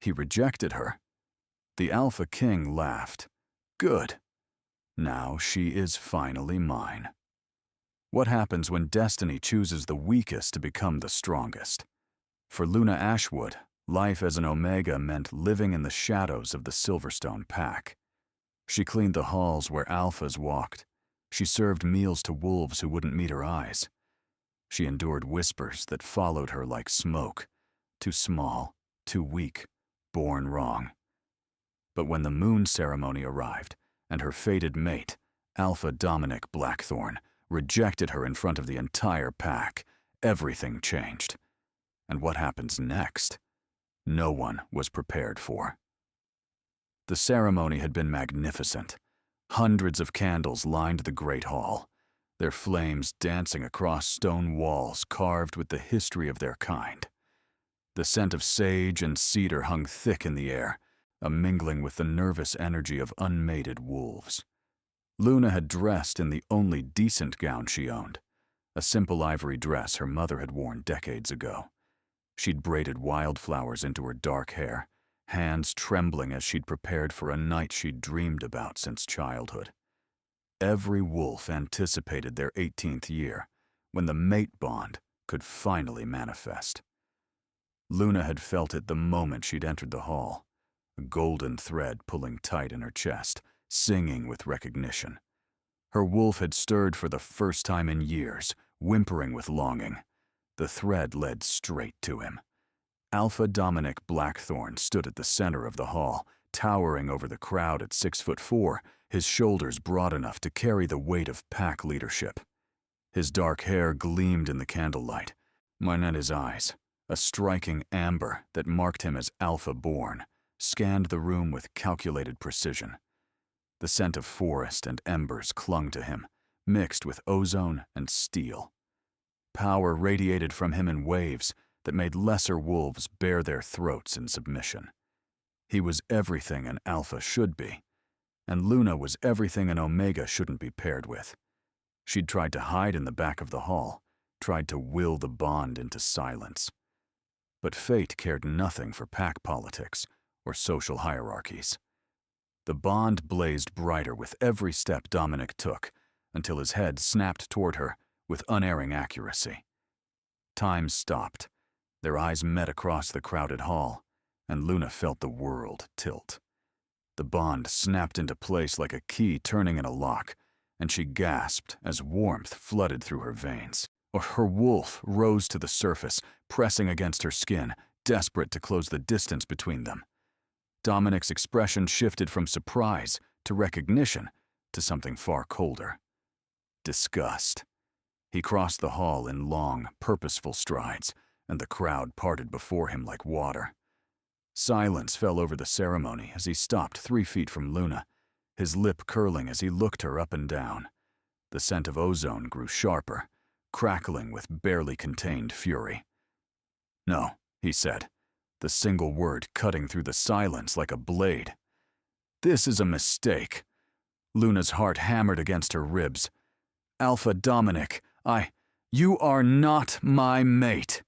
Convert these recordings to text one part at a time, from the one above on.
He rejected her. The Alpha King laughed. Good. Now she is finally mine. What happens when destiny chooses the weakest to become the strongest? For Luna Ashwood, life as an Omega meant living in the shadows of the Silverstone Pack. She cleaned the halls where Alphas walked. She served meals to wolves who wouldn't meet her eyes. She endured whispers that followed her like smoke. Too small, too weak, born wrong. But when the moon ceremony arrived, and her fated mate, Alpha Dominic Blackthorn, rejected her in front of the entire pack, everything changed. And what happens next? No one was prepared for. The ceremony had been magnificent. Hundreds of candles lined the great hall, their flames dancing across stone walls carved with the history of their kind. The scent of sage and cedar hung thick in the air, a mingling with the nervous energy of unmated wolves. Luna had dressed in the only decent gown she owned, a simple ivory dress her mother had worn decades ago. She'd braided wildflowers into her dark hair, hands trembling as she'd prepared for a night she'd dreamed about since childhood. Every wolf anticipated their 18th year, when the mate bond could finally manifest. Luna had felt it the moment she'd entered the hall, a golden thread pulling tight in her chest, singing with recognition. Her wolf had stirred for the first time in years, whimpering with longing. The thread led straight to him. Alpha Dominic Blackthorn stood at the center of the hall, towering over the crowd at 6'4", his shoulders broad enough to carry the weight of pack leadership. His dark hair gleamed in the candlelight, mine at his eyes. A striking amber that marked him as Alpha-born scanned the room with calculated precision. The scent of forest and embers clung to him, mixed with ozone and steel. Power radiated from him in waves that made lesser wolves bare their throats in submission. He was everything an Alpha should be, and Luna was everything an Omega shouldn't be paired with. She'd tried to hide in the back of the hall, tried to will the bond into silence. But fate cared nothing for pack politics or social hierarchies. The bond blazed brighter with every step Dominic took, until his head snapped toward her with unerring accuracy. Time stopped. Their eyes met across the crowded hall, and Luna felt the world tilt. The bond snapped into place like a key turning in a lock, and she gasped as warmth flooded through her veins. Or her wolf rose to the surface, pressing against her skin, desperate to close the distance between them. Dominic's expression shifted from surprise to recognition to something far colder. Disgust. He crossed the hall in long, purposeful strides, and the crowd parted before him like water. Silence fell over the ceremony as he stopped 3 feet from Luna, his lip curling as he looked her up and down. The scent of ozone grew sharper, crackling with barely contained fury. "No," he said, the single word cutting through the silence like a blade. "This is a mistake." Luna's heart hammered against her ribs. "Alpha Dominic, you are not my mate."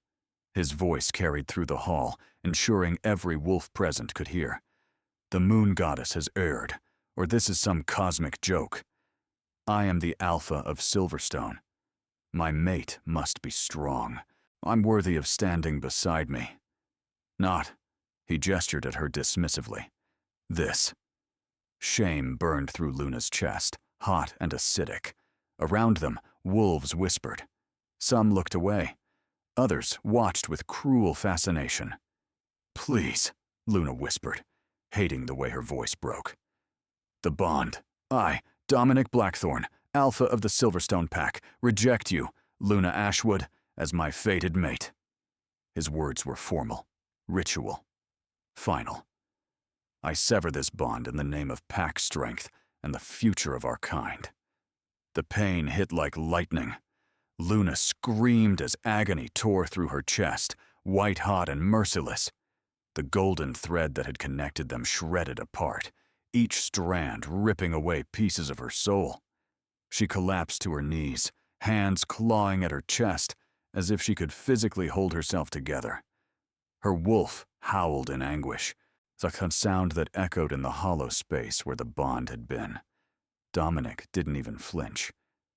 His voice carried through the hall, ensuring every wolf present could hear. "The moon goddess has erred, or this is some cosmic joke. I am the Alpha of Silverstone. My mate must be strong. I'm worthy of standing beside me. Not," he gestured at her dismissively, "this." Shame burned through Luna's chest, hot and acidic. Around them, wolves whispered. Some looked away. Others watched with cruel fascination. "Please," Luna whispered, hating the way her voice broke. "The bond. I, Dominic Blackthorn, Alpha of the Silverstone Pack, reject you, Luna Ashwood, as my fated mate." His words were formal, ritual, final. "I sever this bond in the name of pack strength and the future of our kind." The pain hit like lightning. Luna screamed as agony tore through her chest, white-hot and merciless. The golden thread that had connected them shredded apart, each strand ripping away pieces of her soul. She collapsed to her knees, hands clawing at her chest, as if she could physically hold herself together. Her wolf howled in anguish, a sound that echoed in the hollow space where the bond had been. Dominic didn't even flinch.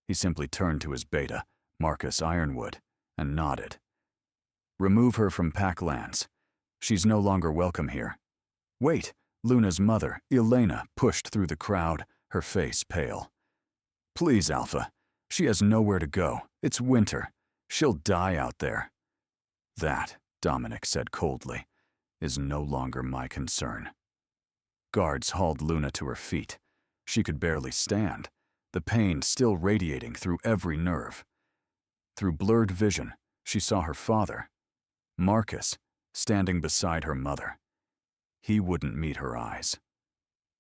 He simply turned to his beta, Marcus Ironwood, and nodded. "Remove her from Packlands. She's no longer welcome here." "Wait!" Luna's mother, Elena, pushed through the crowd, her face pale. "Please, Alpha. She has nowhere to go. It's winter. She'll die out there." "That," Dominic said coldly, "is no longer my concern." Guards hauled Luna to her feet. She could barely stand, the pain still radiating through every nerve. Through blurred vision, she saw her father, Marcus, standing beside her mother. He wouldn't meet her eyes.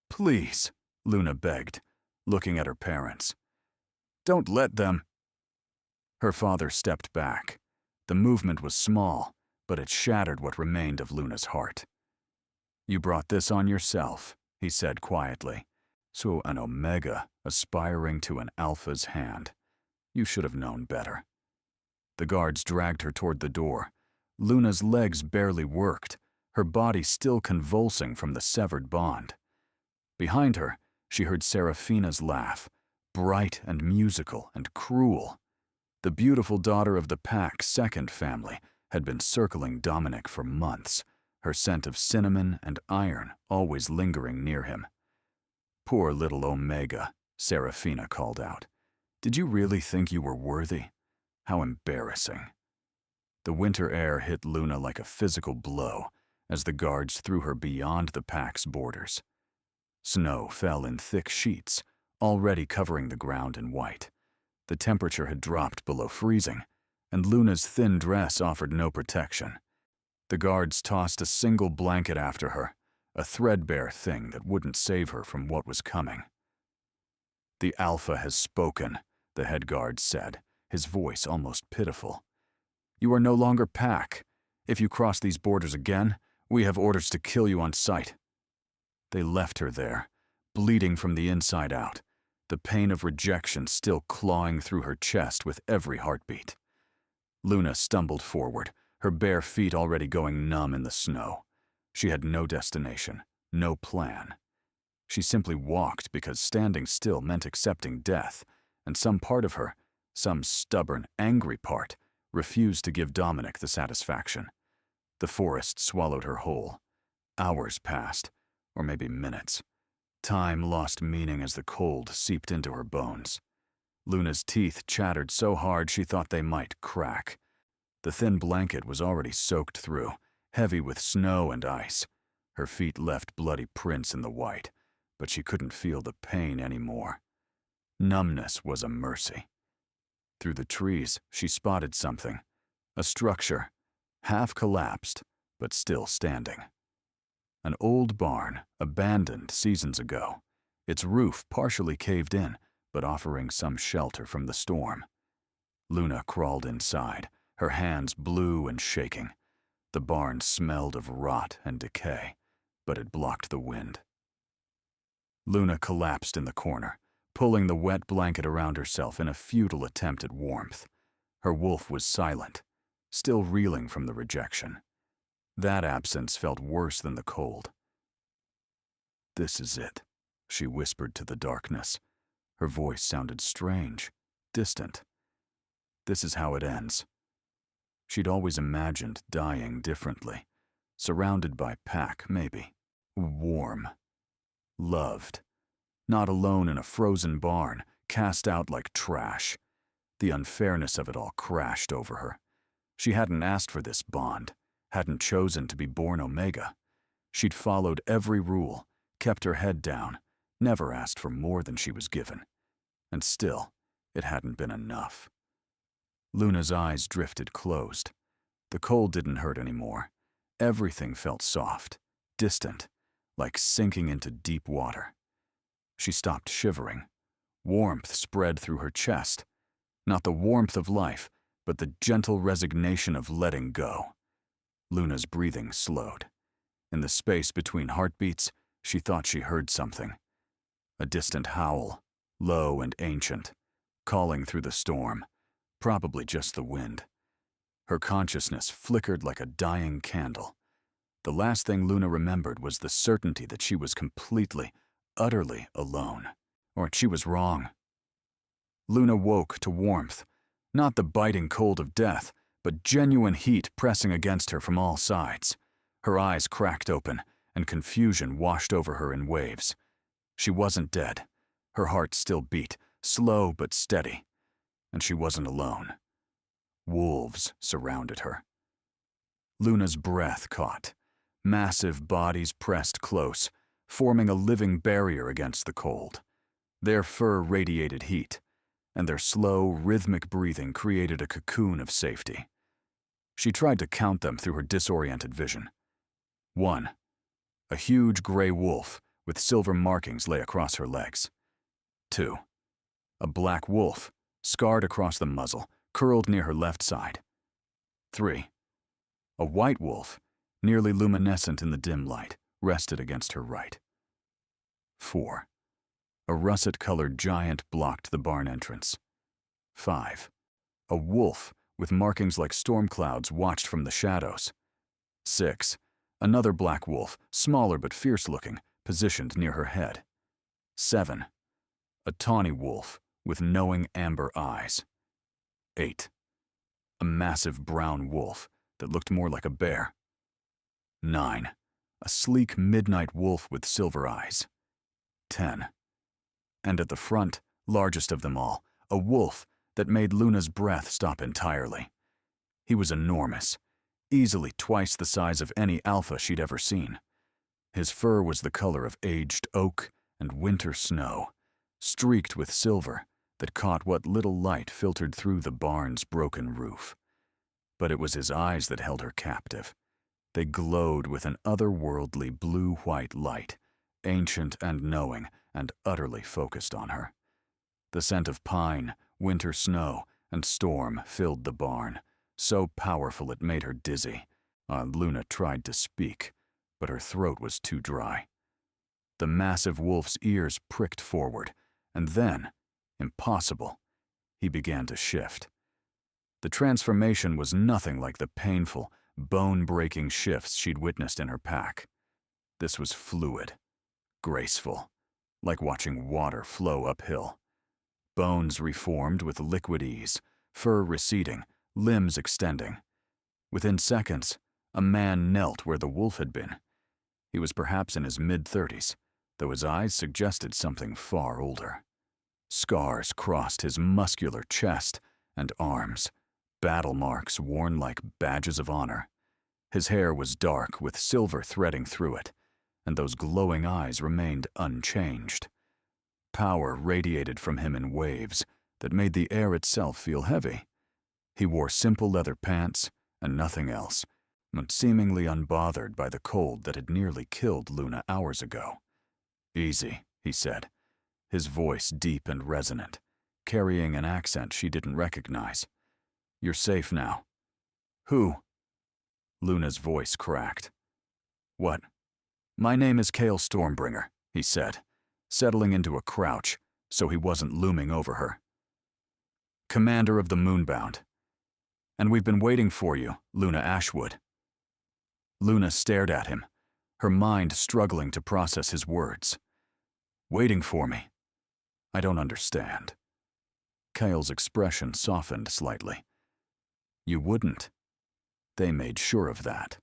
"Please," Luna begged, looking at her parents. "Don't let them." Her father stepped back. The movement was small, but it shattered what remained of Luna's heart. "You brought this on yourself," he said quietly. "So an Omega aspiring to an Alpha's hand. You should have known better." The guards dragged her toward the door. Luna's legs barely worked, her body still convulsing from the severed bond. Behind her, she heard Seraphina's laugh, bright and musical and cruel. The beautiful daughter of the Pack's second family had been circling Dominic for months, her scent of cinnamon and iron always lingering near him. "Poor little Omega," Seraphina called out. "Did you really think you were worthy? How embarrassing." The winter air hit Luna like a physical blow as the guards threw her beyond the Pack's borders. Snow fell in thick sheets, already covering the ground in white. The temperature had dropped below freezing, and Luna's thin dress offered no protection. The guards tossed a single blanket after her, a threadbare thing that wouldn't save her from what was coming. "The Alpha has spoken," the head guard said, his voice almost pitiful. "You are no longer Pack. If you cross these borders again, we have orders to kill you on sight." They left her there, bleeding from the inside out, the pain of rejection still clawing through her chest with every heartbeat. Luna stumbled forward, her bare feet already going numb in the snow. She had no destination, no plan. She simply walked because standing still meant accepting death, and some part of her, some stubborn, angry part, refused to give Dominic the satisfaction. The forest swallowed her whole. Hours passed, or maybe minutes. Time lost meaning as the cold seeped into her bones. Luna's teeth chattered so hard she thought they might crack. The thin blanket was already soaked through, heavy with snow and ice. Her feet left bloody prints in the white, but she couldn't feel the pain anymore. Numbness was a mercy. Through the trees, she spotted something. A structure, half collapsed, but still standing. An old barn, abandoned seasons ago, its roof partially caved in, but offering some shelter from the storm. Luna crawled inside, her hands blue and shaking. The barn smelled of rot and decay, but it blocked the wind. Luna collapsed in the corner, pulling the wet blanket around herself in a futile attempt at warmth. Her wolf was silent, still reeling from the rejection. That absence felt worse than the cold. "This is it," she whispered to the darkness. Her voice sounded strange, distant. "This is how it ends." She'd always imagined dying differently. Surrounded by Pack, maybe. Warm. Loved. Not alone in a frozen barn, cast out like trash. The unfairness of it all crashed over her. She hadn't asked for this bond, hadn't chosen to be born Omega. She'd followed every rule, kept her head down, never asked for more than she was given. And still, it hadn't been enough. Luna's eyes drifted closed. The cold didn't hurt anymore. Everything felt soft, distant, like sinking into deep water. She stopped shivering. Warmth spread through her chest. Not the warmth of life, but the gentle resignation of letting go. Luna's breathing slowed. In the space between heartbeats, she thought she heard something. A distant howl, low and ancient, calling through the storm, probably just the wind. Her consciousness flickered like a dying candle. The last thing Luna remembered was the certainty that she was completely, utterly alone. Or she was wrong. Luna woke to warmth, not the biting cold of death, but genuine heat pressing against her from all sides. Her eyes cracked open, and confusion washed over her in waves. She wasn't dead. Her heart still beat, slow but steady. And she wasn't alone. Wolves surrounded her. Luna's breath caught. Massive bodies pressed close, forming a living barrier against the cold. Their fur radiated heat, and their slow, rhythmic breathing created a cocoon of safety. She tried to count them through her disoriented vision. 1. A huge gray wolf with silver markings lay across her legs. 2. A black wolf, scarred across the muzzle, curled near her left side. 3. A white wolf, nearly luminescent in the dim light, rested against her right. 4. A russet-colored giant blocked the barn entrance. 5. A wolf with markings like storm clouds watched from the shadows. 6. Another black wolf, smaller but fierce-looking, positioned near her head. 7. A tawny wolf with knowing amber eyes. 8. A massive brown wolf that looked more like a bear. 9. A sleek midnight wolf with silver eyes. 10. And at the front, largest of them all, a wolf that made Luna's breath stop entirely. He was enormous, easily twice the size of any alpha she'd ever seen. His fur was the color of aged oak and winter snow, streaked with silver that caught what little light filtered through the barn's broken roof. But it was his eyes that held her captive. They glowed with an otherworldly blue-white light, ancient and knowing, and utterly focused on her. The scent of pine, winter snow, and storm filled the barn, so powerful it made her dizzy. Luna tried to speak, but her throat was too dry. The massive wolf's ears pricked forward, and then, impossible, he began to shift. The transformation was nothing like the painful, bone-breaking shifts she'd witnessed in her pack. This was fluid, graceful, like watching water flow uphill. Bones reformed with liquid ease, fur receding, limbs extending. Within seconds, a man knelt where the wolf had been. He was perhaps in his mid-30s, though his eyes suggested something far older. Scars crossed his muscular chest and arms, battle marks worn like badges of honor. His hair was dark with silver threading through it, and those glowing eyes remained unchanged. Power radiated from him in waves that made the air itself feel heavy. He wore simple leather pants and nothing else, but seemingly unbothered by the cold that had nearly killed Luna hours ago. "Easy," he said, his voice deep and resonant, carrying an accent she didn't recognize. "You're safe now." "Who?" Luna's voice cracked. "What?" "My name is Cale Stormbringer," he said, settling into a crouch so he wasn't looming over her. "Commander of the Moonbound. And we've been waiting for you, Luna Ashwood." Luna stared at him, her mind struggling to process his words. "Waiting for me? I don't understand." Cale's expression softened slightly. "You wouldn't. They made sure of that."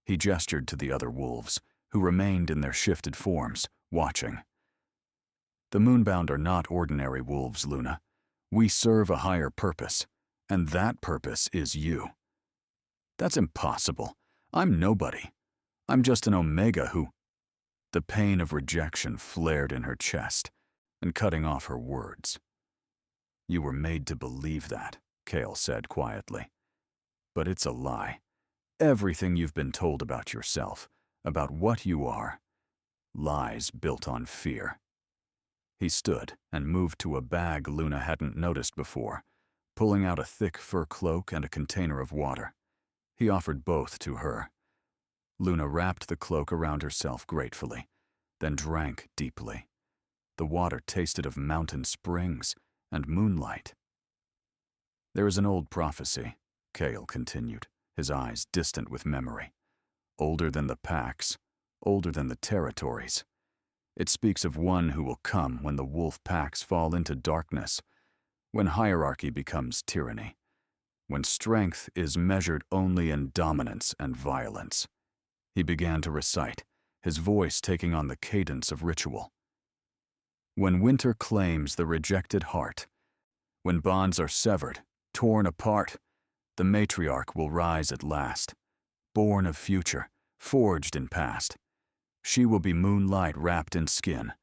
He gestured to the other wolves, who remained in their shifted forms, watching. "The Moonbound are not ordinary wolves, Luna. We serve a higher purpose, and that purpose is you." "That's impossible. I'm nobody. I'm just an Omega who—" The pain of rejection flared in her chest and cutting off her words. "You were made to believe that," Cale said quietly. "But it's a lie. Everything you've been told about yourself, about what you are, lies built on fear." He stood and moved to a bag Luna hadn't noticed before, pulling out a thick fur cloak and a container of water. He offered both to her. Luna wrapped the cloak around herself gratefully, then drank deeply. The water tasted of mountain springs and moonlight. "There is an old prophecy," Cale continued, his eyes distant with memory. older than the packs, older than the territories. It speaks of one who will come when the wolf packs fall into darkness, when hierarchy becomes tyranny, when strength is measured only in dominance and violence. He began to recite, his voice taking on the cadence of ritual. When winter claims the rejected heart, when bonds are severed, torn apart, the matriarch will rise at last, born of future, forged in past. She will be moonlight wrapped in skin,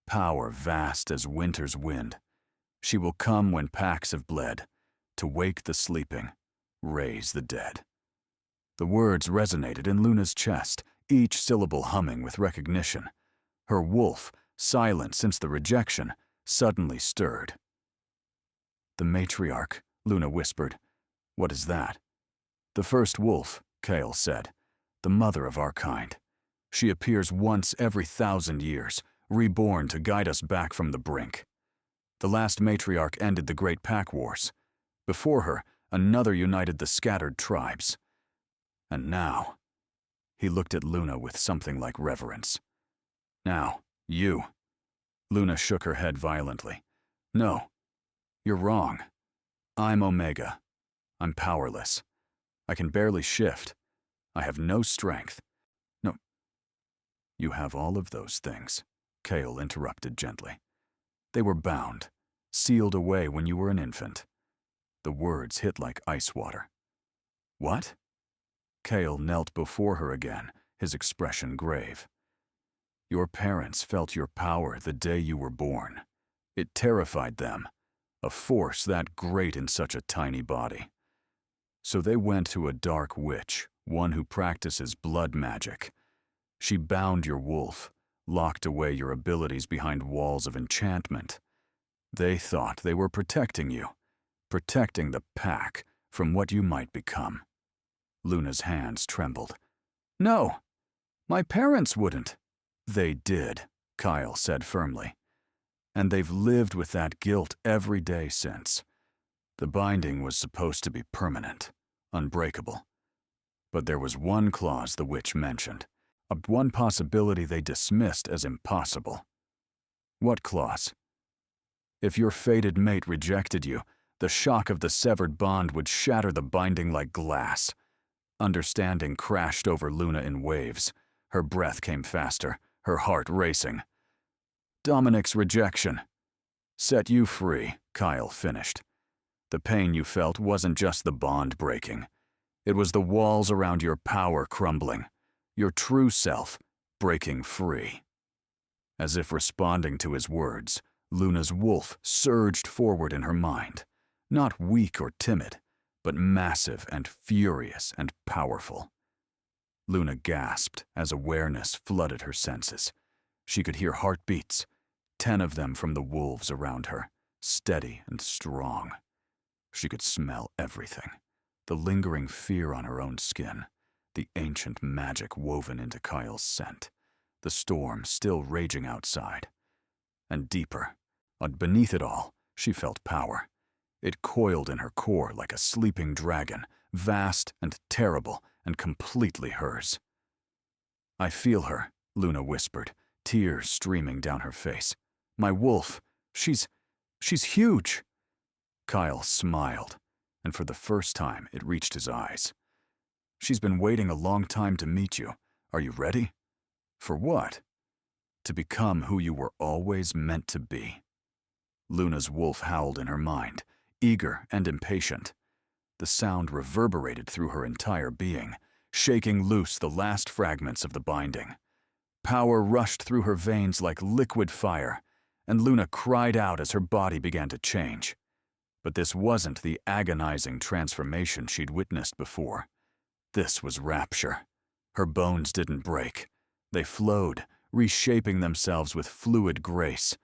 power vast as winter's wind. She will come when packs have bled, to wake the sleeping, raise the dead. The words resonated in Luna's chest, each syllable humming with recognition. Her wolf, silent since the rejection, suddenly stirred. The matriarch, Luna whispered. What is that? The first wolf, Kale said. The mother of our kind. She appears once every 1,000 years, reborn to guide us back from the brink. The last matriarch ended the great pack wars. Before her, another united the scattered tribes. And now, he looked at Luna with something like reverence. Now, you. Luna shook her head violently. No, you're wrong. I'm Omega. I'm powerless. I can barely shift. I have no strength. No. You have all of those things, Kale interrupted gently. They were bound, sealed away when you were an infant. The words hit like ice water. What? Kale knelt before her again, his expression grave. Your parents felt your power the day you were born. It terrified them, a force that great in such a tiny body. So they went to a dark witch, one who practices blood magic. She bound your wolf, locked away your abilities behind walls of enchantment. They thought they were protecting you, protecting the pack from what you might become. Luna's hands trembled. No, my parents wouldn't. They did, Kyle said firmly. And they've lived with that guilt every day since. The binding was supposed to be permanent, unbreakable. But there was one clause the witch mentioned, one possibility they dismissed as impossible. What clause? If your fated mate rejected you, the shock of the severed bond would shatter the binding like glass. Understanding crashed over Luna in waves. Her breath came faster, her heart racing. Dominic's rejection set you free, Kyle finished. The pain you felt wasn't just the bond breaking. It was the walls around your power crumbling, your true self breaking free. As if responding to his words, Luna's wolf surged forward in her mind, not weak or timid, but massive and furious and powerful. Luna gasped as awareness flooded her senses. She could hear heartbeats, 10 of them from the wolves around her, steady and strong. She could smell everything, the lingering fear on her own skin, the ancient magic woven into Kyle's scent, the storm still raging outside. And deeper, beneath it all, she felt power. It coiled in her core like a sleeping dragon, vast and terrible and completely hers. I feel her, Luna whispered, tears streaming down her face. My wolf, she's huge. Kyle smiled, and for the first time it reached his eyes. She's been waiting a long time to meet you. Are you ready? For what? To become who you were always meant to be. Luna's wolf howled in her mind, eager and impatient. The sound reverberated through her entire being, shaking loose the last fragments of the binding. Power rushed through her veins like liquid fire, and Luna cried out as her body began to change. But this wasn't the agonizing transformation she'd witnessed before. This was rapture. Her bones didn't break. They flowed, reshaping themselves with fluid grace.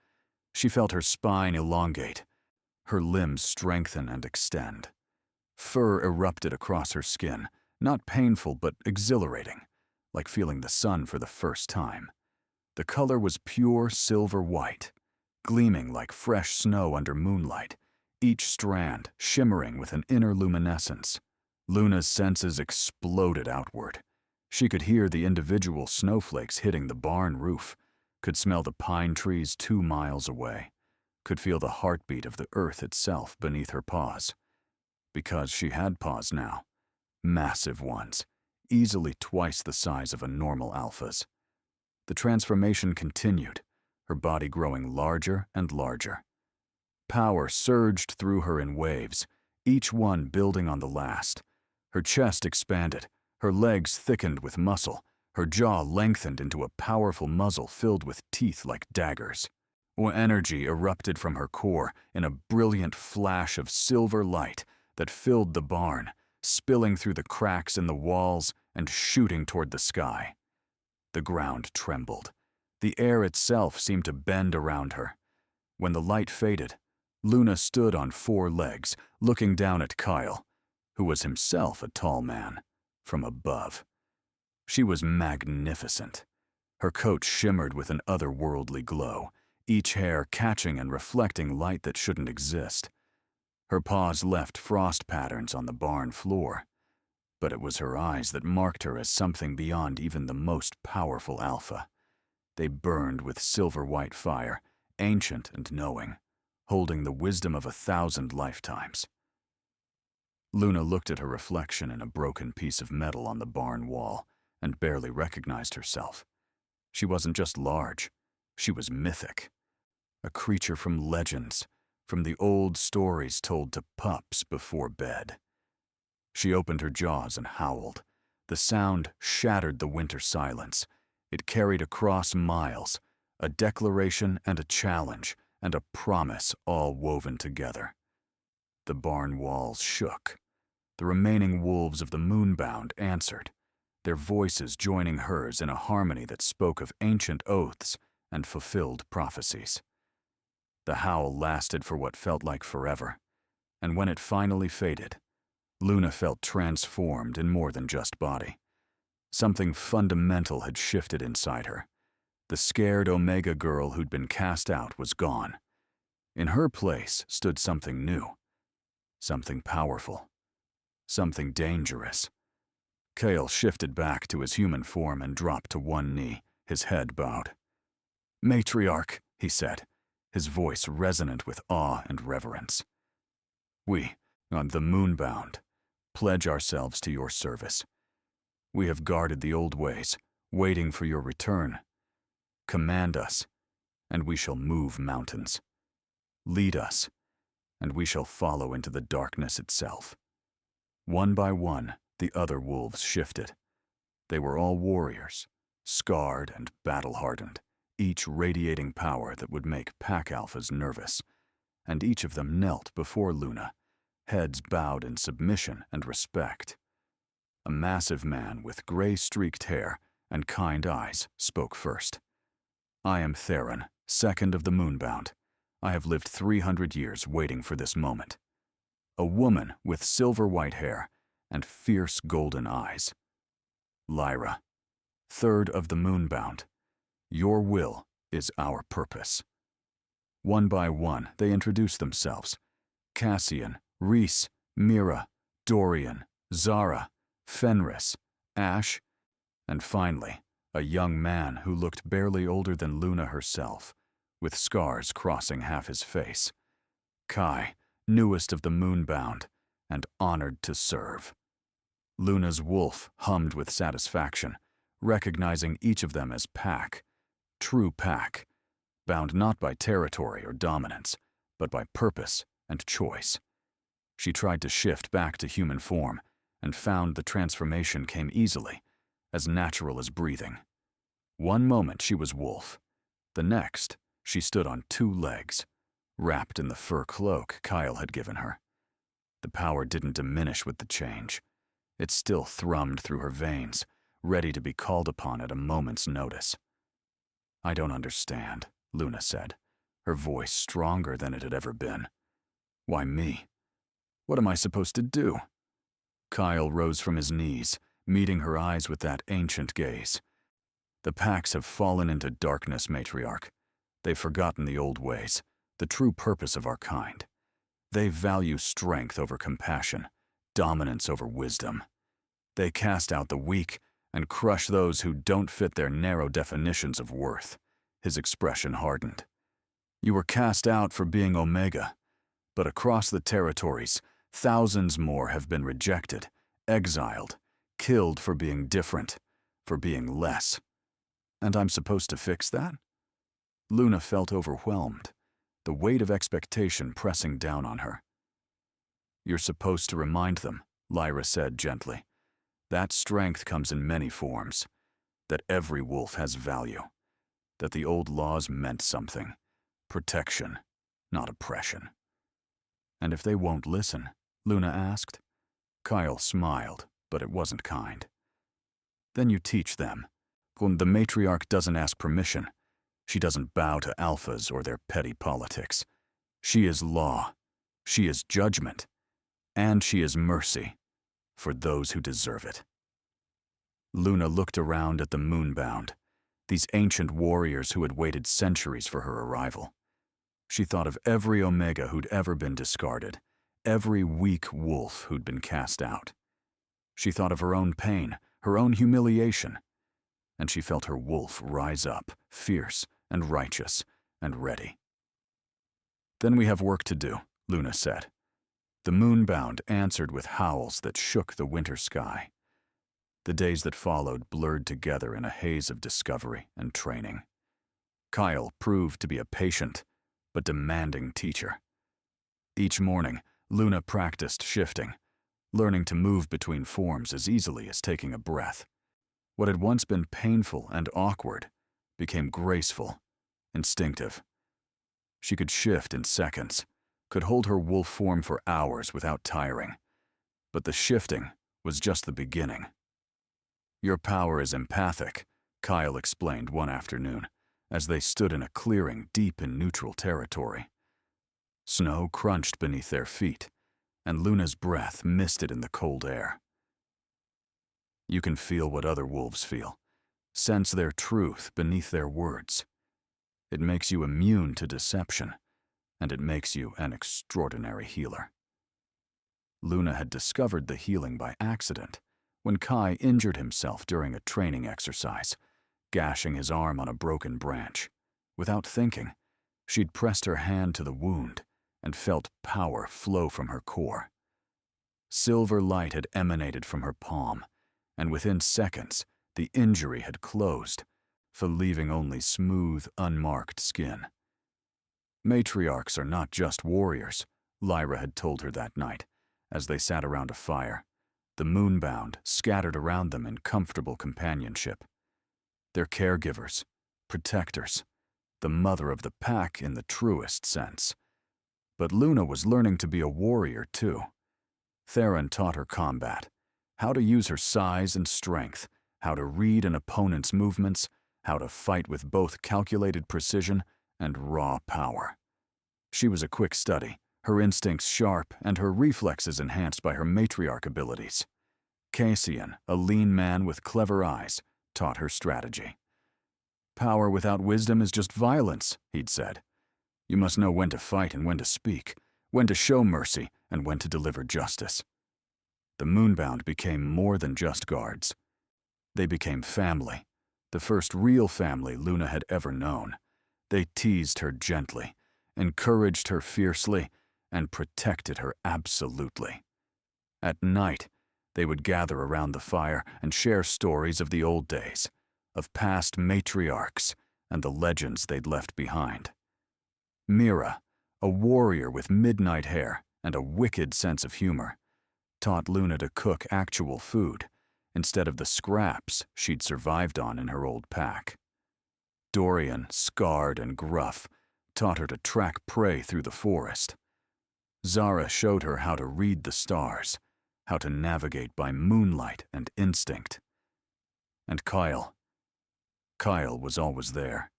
She felt her spine elongate, her limbs strengthen and extend. Fur erupted across her skin, not painful but exhilarating, like feeling the sun for the first time. The color was pure silver white, gleaming like fresh snow under moonlight, each strand shimmering with an inner luminescence. Luna's senses exploded outward. She could hear the individual snowflakes hitting the barn roof, could smell the pine trees 2 miles away, could feel the heartbeat of the earth itself beneath her paws. Because she had paws now, massive ones, easily twice the size of a normal alpha's. The transformation continued, her body growing larger and larger. Power surged through her in waves, each one building on the last. Her chest expanded, her legs thickened with muscle, her jaw lengthened into a powerful muzzle filled with teeth like daggers. Energy erupted from her core in a brilliant flash of silver light that filled the barn, spilling through the cracks in the walls and shooting toward the sky. The ground trembled. The air itself seemed to bend around her. When the light faded, Luna stood on 4 legs, looking down at Kyle, who was himself a tall man, from above. She was magnificent. Her coat shimmered with an otherworldly glow, each hair catching and reflecting light that shouldn't exist. Her paws left frost patterns on the barn floor, but it was her eyes that marked her as something beyond even the most powerful alpha. They burned with silver-white fire, ancient and knowing, holding the wisdom of 1,000 lifetimes. Luna looked at her reflection in a broken piece of metal on the barn wall and barely recognized herself. She wasn't just large, she was mythic. A creature from legends, from the old stories told to pups before bed. She opened her jaws and howled. The sound shattered the winter silence. It carried across miles, a declaration and a challenge, and a promise all woven together. The barn walls shook. The remaining wolves of the Moonbound answered, their voices joining hers in a harmony that spoke of ancient oaths and fulfilled prophecies. The howl lasted for what felt like forever, and when it finally faded, Luna felt transformed in more than just body. Something fundamental had shifted inside her. The scared Omega girl who'd been cast out was gone. In her place stood something new, something powerful, something dangerous. Kale shifted back to his human form and dropped to one knee, his head bowed. "Matriarch," he said, his voice resonant with awe and reverence. "We, on the Moonbound, pledge ourselves to your service. We have guarded the old ways, waiting for your return. Command us, and we shall move mountains. Lead us, and we shall follow into the darkness itself." One by one, the other wolves shifted. They were all warriors, scarred and battle-hardened, each radiating power that would make pack alphas nervous, and each of them knelt before Luna, heads bowed in submission and respect. A massive man with gray-streaked hair and kind eyes spoke first. "I am Theron, second of the Moonbound. I have lived 300 years waiting for this moment." A woman with silver-white hair and fierce golden eyes. "Lyra, third of the Moonbound. Your will is our purpose." One by one, they introduced themselves. Cassian, Reese, Mira, Dorian, Zara, Fenris, Ash, and finally, a young man who looked barely older than Luna herself, with scars crossing half his face. Kai, newest of the Moonbound, and honored to serve. Luna's wolf hummed with satisfaction, recognizing each of them as pack, true pack, bound not by territory or dominance, but by purpose and choice. She tried to shift back to human form, and found the transformation came easily, as natural as breathing. One moment she was wolf. The next, she stood on 2 legs, wrapped in the fur cloak Kyle had given her. The power didn't diminish with the change. It still thrummed through her veins, ready to be called upon at a moment's notice. "I don't understand," Luna said, her voice stronger than it had ever been. "Why me? What am I supposed to do?" Kyle rose from his knees, meeting her eyes with that ancient gaze. "The packs have fallen into darkness, Matriarch. They've forgotten the old ways, the true purpose of our kind. They value strength over compassion, dominance over wisdom. They cast out the weak and crush those who don't fit their narrow definitions of worth. His expression hardened. You were cast out for being Omega, but across the territories, thousands more have been rejected, exiled, killed for being different, for being less. And I'm supposed to fix that? Luna felt overwhelmed, the weight of expectation pressing down on her. You're supposed to remind them, Lyra said gently. That strength comes in many forms, that every wolf has value, that the old laws meant something, protection, not oppression. And if they won't listen, Luna asked. Kyle smiled, but it wasn't kind. Then you teach them. When the matriarch doesn't ask permission, she doesn't bow to alphas or their petty politics. She is law, she is judgment, and she is mercy for those who deserve it. Luna looked around at the Moonbound, these ancient warriors who had waited centuries for her arrival. She thought of every Omega who'd ever been discarded, every weak wolf who'd been cast out. She thought of her own pain, her own humiliation, and she felt her wolf rise up, fierce and righteous and ready. Then we have work to do, Luna said. The Moonbound answered with howls that shook the winter sky. The days that followed blurred together in a haze of discovery and training. Kyle proved to be a patient but demanding teacher. Each morning, Luna practiced shifting, learning to move between forms as easily as taking a breath. What had once been painful and awkward became graceful, instinctive. She could shift in seconds, could hold her wolf form for hours without tiring. But the shifting was just the beginning. Your power is empathic, Kyle explained one afternoon, as they stood in a clearing deep in neutral territory. Snow crunched beneath their feet, and Luna's breath misted in the cold air. You can feel what other wolves feel, sense their truth beneath their words. It makes you immune to deception, and it makes you an extraordinary healer. Luna had discovered the healing by accident when Kai injured himself during a training exercise, gashing his arm on a broken branch. Without thinking, she'd pressed her hand to the wound and felt power flow from her core. Silver light had emanated from her palm, and within seconds, the injury had closed, for leaving only smooth, unmarked skin. Matriarchs are not just warriors, Lyra had told her that night, as they sat around a fire, the Moonbound scattered around them in comfortable companionship. They're caregivers, protectors, the mother of the pack in the truest sense. But Luna was learning to be a warrior, too. Theron taught her combat, how to use her size and strength, how to read an opponent's movements, how to fight with both calculated precision and raw power. She was a quick study, her instincts sharp and her reflexes enhanced by her matriarch abilities. Cassian, a lean man with clever eyes, taught her strategy. Power without wisdom is just violence, he'd said. You must know when to fight and when to speak, when to show mercy and when to deliver justice. The Moonbound became more than just guards. They became family, the first real family Luna had ever known. They teased her gently, encouraged her fiercely, and protected her absolutely. At night, they would gather around the fire and share stories of the old days, of past matriarchs and the legends they'd left behind. Mira, a warrior with midnight hair and a wicked sense of humor, taught Luna to cook actual food instead of the scraps she'd survived on in her old pack. Dorian, scarred and gruff, taught her to track prey through the forest. Zara showed her how to read the stars, how to navigate by moonlight and instinct. And Kyle was always there,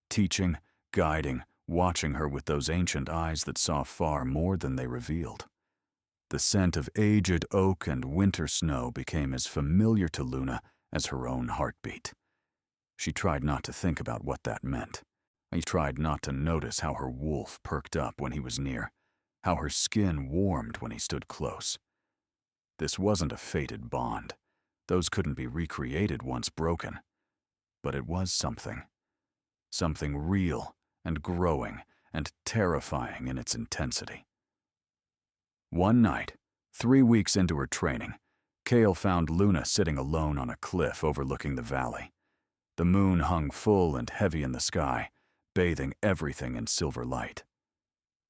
teaching, guiding, watching her with those ancient eyes that saw far more than they revealed. The scent of aged oak and winter snow became as familiar to Luna as her own heartbeat. She tried not to think about what that meant. She tried not to notice how her wolf perked up when he was near, how her skin warmed when he stood close. This wasn't a fated bond. Those couldn't be recreated once broken. But it was something. Something real and growing and terrifying in its intensity. One night, 3 weeks into her training, Kale found Luna sitting alone on a cliff overlooking the valley. The moon hung full and heavy in the sky, bathing everything in silver light.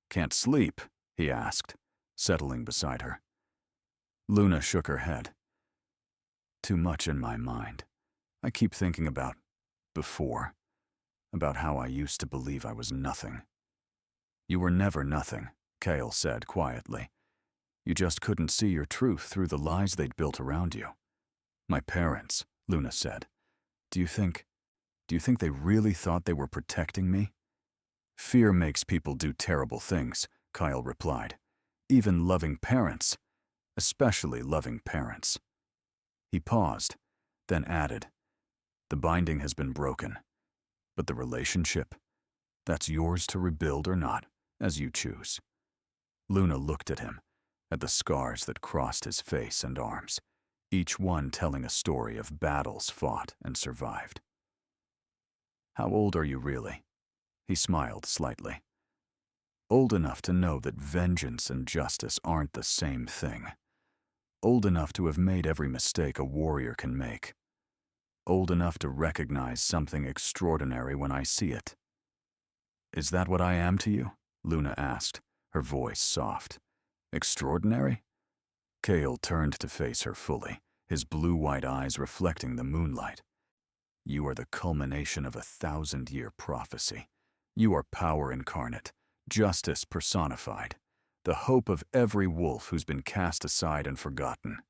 "Can't sleep?" he asked, settling beside her. Luna shook her head. "Too much in my mind. I keep thinking about before, about how I used to believe I was nothing." "You were never nothing," Kale said quietly. "You just couldn't see your truth through the lies they'd built around you." "My parents," Luna said. Do you think they really thought they were protecting me?" "Fear makes people do terrible things," Kyle replied. "Even loving parents. Especially loving parents." He paused, then added, "The binding has been broken. But the relationship, that's yours to rebuild or not, as you choose." Luna looked at him, at the scars that crossed his face and arms, each one telling a story of battles fought and survived. "How old are you really?" He smiled slightly. "Old enough to know that vengeance and justice aren't the same thing. Old enough to have made every mistake a warrior can make. Old enough to recognize something extraordinary when I see it." "Is that what I am to you?" Luna asked, her voice soft. "Extraordinary?" Kale turned to face her fully, his blue-white eyes reflecting the moonlight. "You are the culmination of a 1,000-year prophecy. You are power incarnate, justice personified, the hope of every wolf who's been cast aside and forgotten."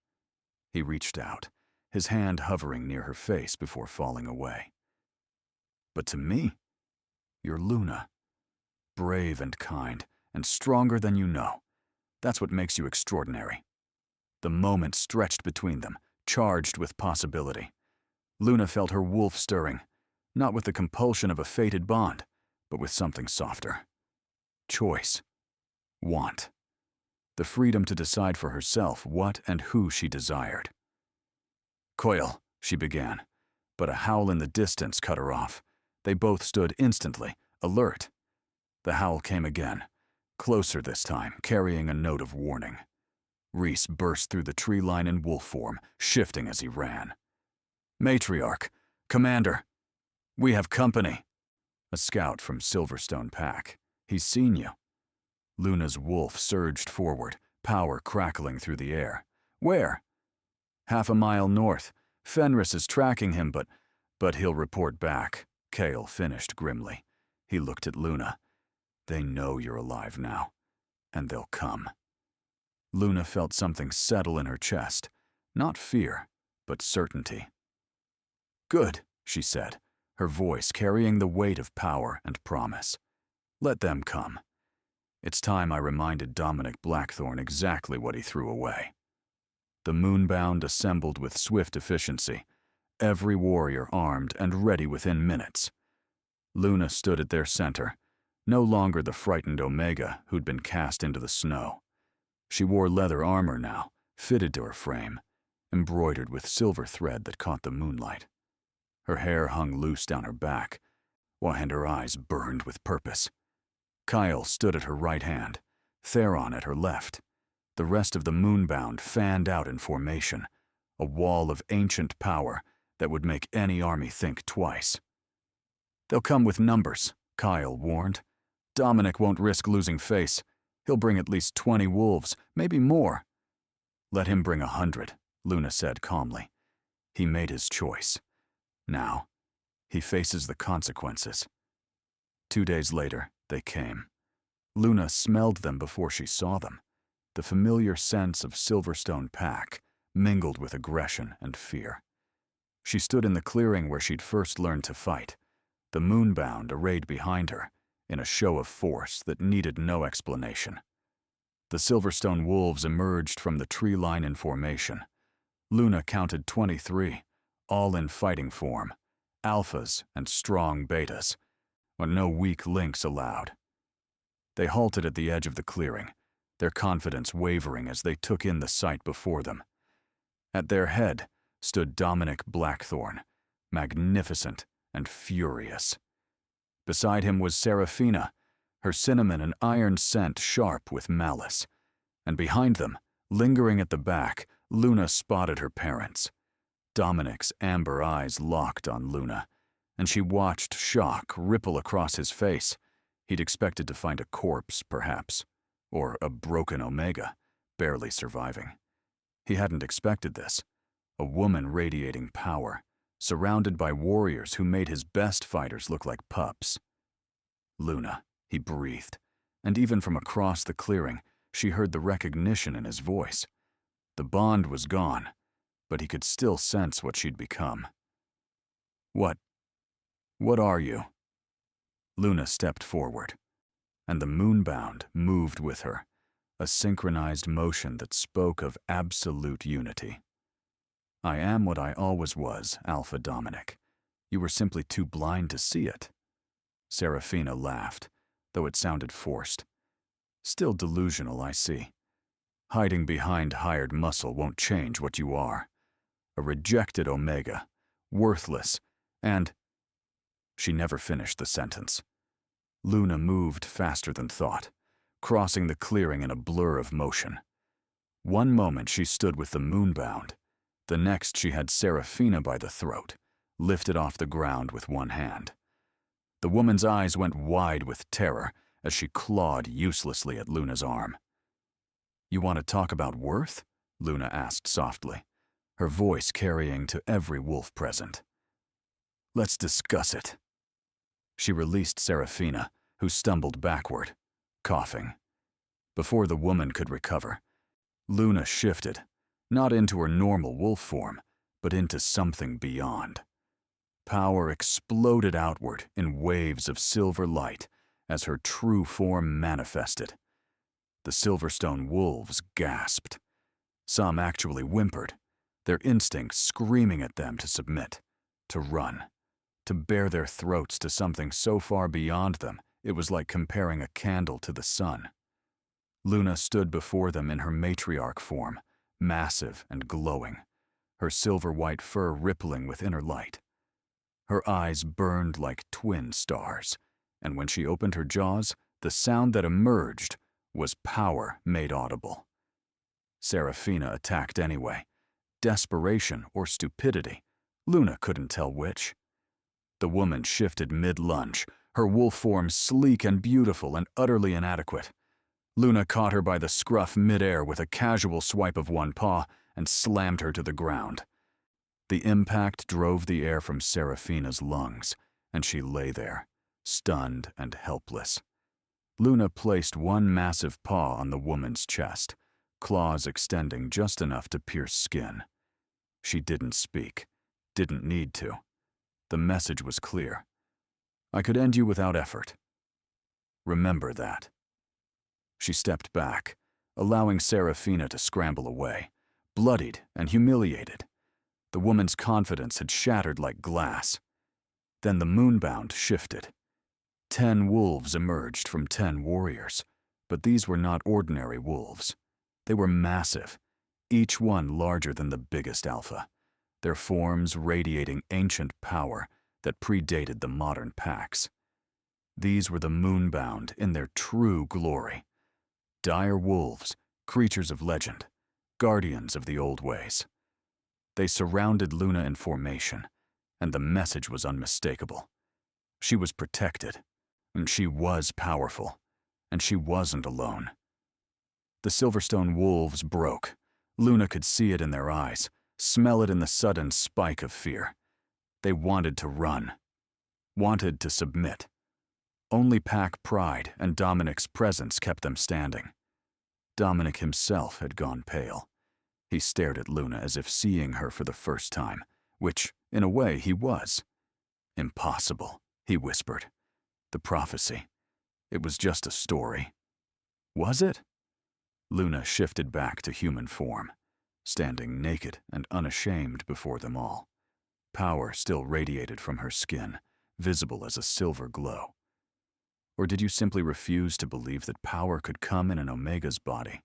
He reached out, his hand hovering near her face before falling away. "But to me, you're Luna. Brave and kind, and stronger than you know. That's what makes you extraordinary." The moment stretched between them, charged with possibility. Luna felt her wolf stirring, not with the compulsion of a fated bond, but with something softer. Choice. Want. The freedom to decide for herself what and who she desired. "Coil," she began, but a howl in the distance cut her off. They both stood instantly, alert. The howl came again, closer this time, carrying a note of warning. Reese burst through the tree line in wolf form, shifting as he ran. "Matriarch, Commander, we have company." "A scout from Silverstone Pack. He's seen you." Luna's wolf surged forward, power crackling through the air. "Where?" "Half a mile north. Fenris is tracking him, but he'll report back," Kale finished grimly. He looked at Luna. "They know you're alive now, and they'll come." Luna felt something settle in her chest, not fear, but certainty. "Good," she said, her voice carrying the weight of power and promise. "Let them come. It's time I reminded Dominic Blackthorne exactly what he threw away." The Moonbound assembled with swift efficiency, every warrior armed and ready within minutes. Luna stood at their center, no longer the frightened Omega who'd been cast into the snow. She wore leather armor now, fitted to her frame, embroidered with silver thread that caught the moonlight. Her hair hung loose down her back, and her eyes burned with purpose. Kyle stood at her right hand, Theron at her left. The rest of the Moonbound fanned out in formation, a wall of ancient power that would make any army think twice. "They'll come with numbers," Kyle warned. "Dominic won't risk losing face. He'll bring at least 20 wolves, maybe more." "Let him bring 100, Luna said calmly. He made his choice. Now, he faces the consequences. 2 days later, they came. Luna smelled them before she saw them. The familiar sense of Silverstone Pack, mingled with aggression and fear. She stood in the clearing where she'd first learned to fight, the Moonbound arrayed behind her, in a show of force that needed no explanation. The Silverstone wolves emerged from the tree line in formation. Luna counted 23, all in fighting form, alphas and strong betas, but no weak links allowed. They halted at the edge of the clearing, their confidence wavering as they took in the sight before them. At their head, stood Dominic Blackthorne, magnificent and furious. Beside him was Seraphina, her cinnamon and iron scent sharp with malice. And behind them, lingering at the back, Luna spotted her parents. Dominic's amber eyes locked on Luna, and she watched shock ripple across his face. He'd expected to find a corpse, perhaps, or a broken Omega, barely surviving. He hadn't expected this. A woman radiating power, surrounded by warriors who made his best fighters look like pups. Luna, he breathed, and even from across the clearing, she heard the recognition in his voice. The bond was gone, but he could still sense what she'd become. What are you? Luna stepped forward, and the moonbound moved with her, a synchronized motion that spoke of absolute unity. I am what I always was, Alpha Dominic. You were simply too blind to see it. Seraphina laughed, though it sounded forced. Still delusional, I see. Hiding behind hired muscle won't change what you are. A rejected Omega, worthless, and... She never finished the sentence. Luna moved faster than thought, crossing the clearing in a blur of motion. One moment she stood with the moonbound. The next she had Seraphina by the throat, lifted off the ground with one hand. The woman's eyes went wide with terror as she clawed uselessly at Luna's arm. You want to talk about worth? Luna asked softly, her voice carrying to every wolf present. Let's discuss it. She released Seraphina, who stumbled backward, coughing. Before the woman could recover, Luna shifted, not into her normal wolf form, but into something beyond. Power exploded outward in waves of silver light as her true form manifested. The Silverstone wolves gasped. Some actually whimpered, their instincts screaming at them to submit, to run, to bare their throats to something so far beyond them it was like comparing a candle to the sun. Luna stood before them in her matriarch form, massive and glowing, her silver-white fur rippling with inner light. Her eyes burned like twin stars, and when she opened her jaws, the sound that emerged was power made audible. Seraphina attacked anyway. Desperation or stupidity, Luna couldn't tell which. The woman shifted mid-lunge, her wolf form sleek and beautiful and utterly inadequate. Luna caught her by the scruff mid-air with a casual swipe of one paw and slammed her to the ground. The impact drove the air from Seraphina's lungs, and she lay there, stunned and helpless. Luna placed one massive paw on the woman's chest, claws extending just enough to pierce skin. She didn't speak, didn't need to. The message was clear. I could end you without effort. Remember that. She stepped back, allowing Seraphina to scramble away, bloodied and humiliated. The woman's confidence had shattered like glass. Then the moonbound shifted. 10 wolves emerged from 10 warriors, but these were not ordinary wolves. They were massive, each one larger than the biggest alpha, their forms radiating ancient power that predated the modern packs. These were the moonbound in their true glory. Dire wolves, creatures of legend, guardians of the old ways. They surrounded Luna in formation, and the message was unmistakable. She was protected, and she was powerful, and she wasn't alone. The Silverstone wolves broke. Luna could see it in their eyes, smell it in the sudden spike of fear. They wanted to run, wanted to submit. Only pack pride and Dominic's presence kept them standing. Dominic himself had gone pale. He stared at Luna as if seeing her for the first time, which, in a way, he was. Impossible, he whispered. The prophecy. It was just a story. Was it? Luna shifted back to human form, standing naked and unashamed before them all. Power still radiated from her skin, visible as a silver glow. Or did you simply refuse to believe that power could come in an Omega's body,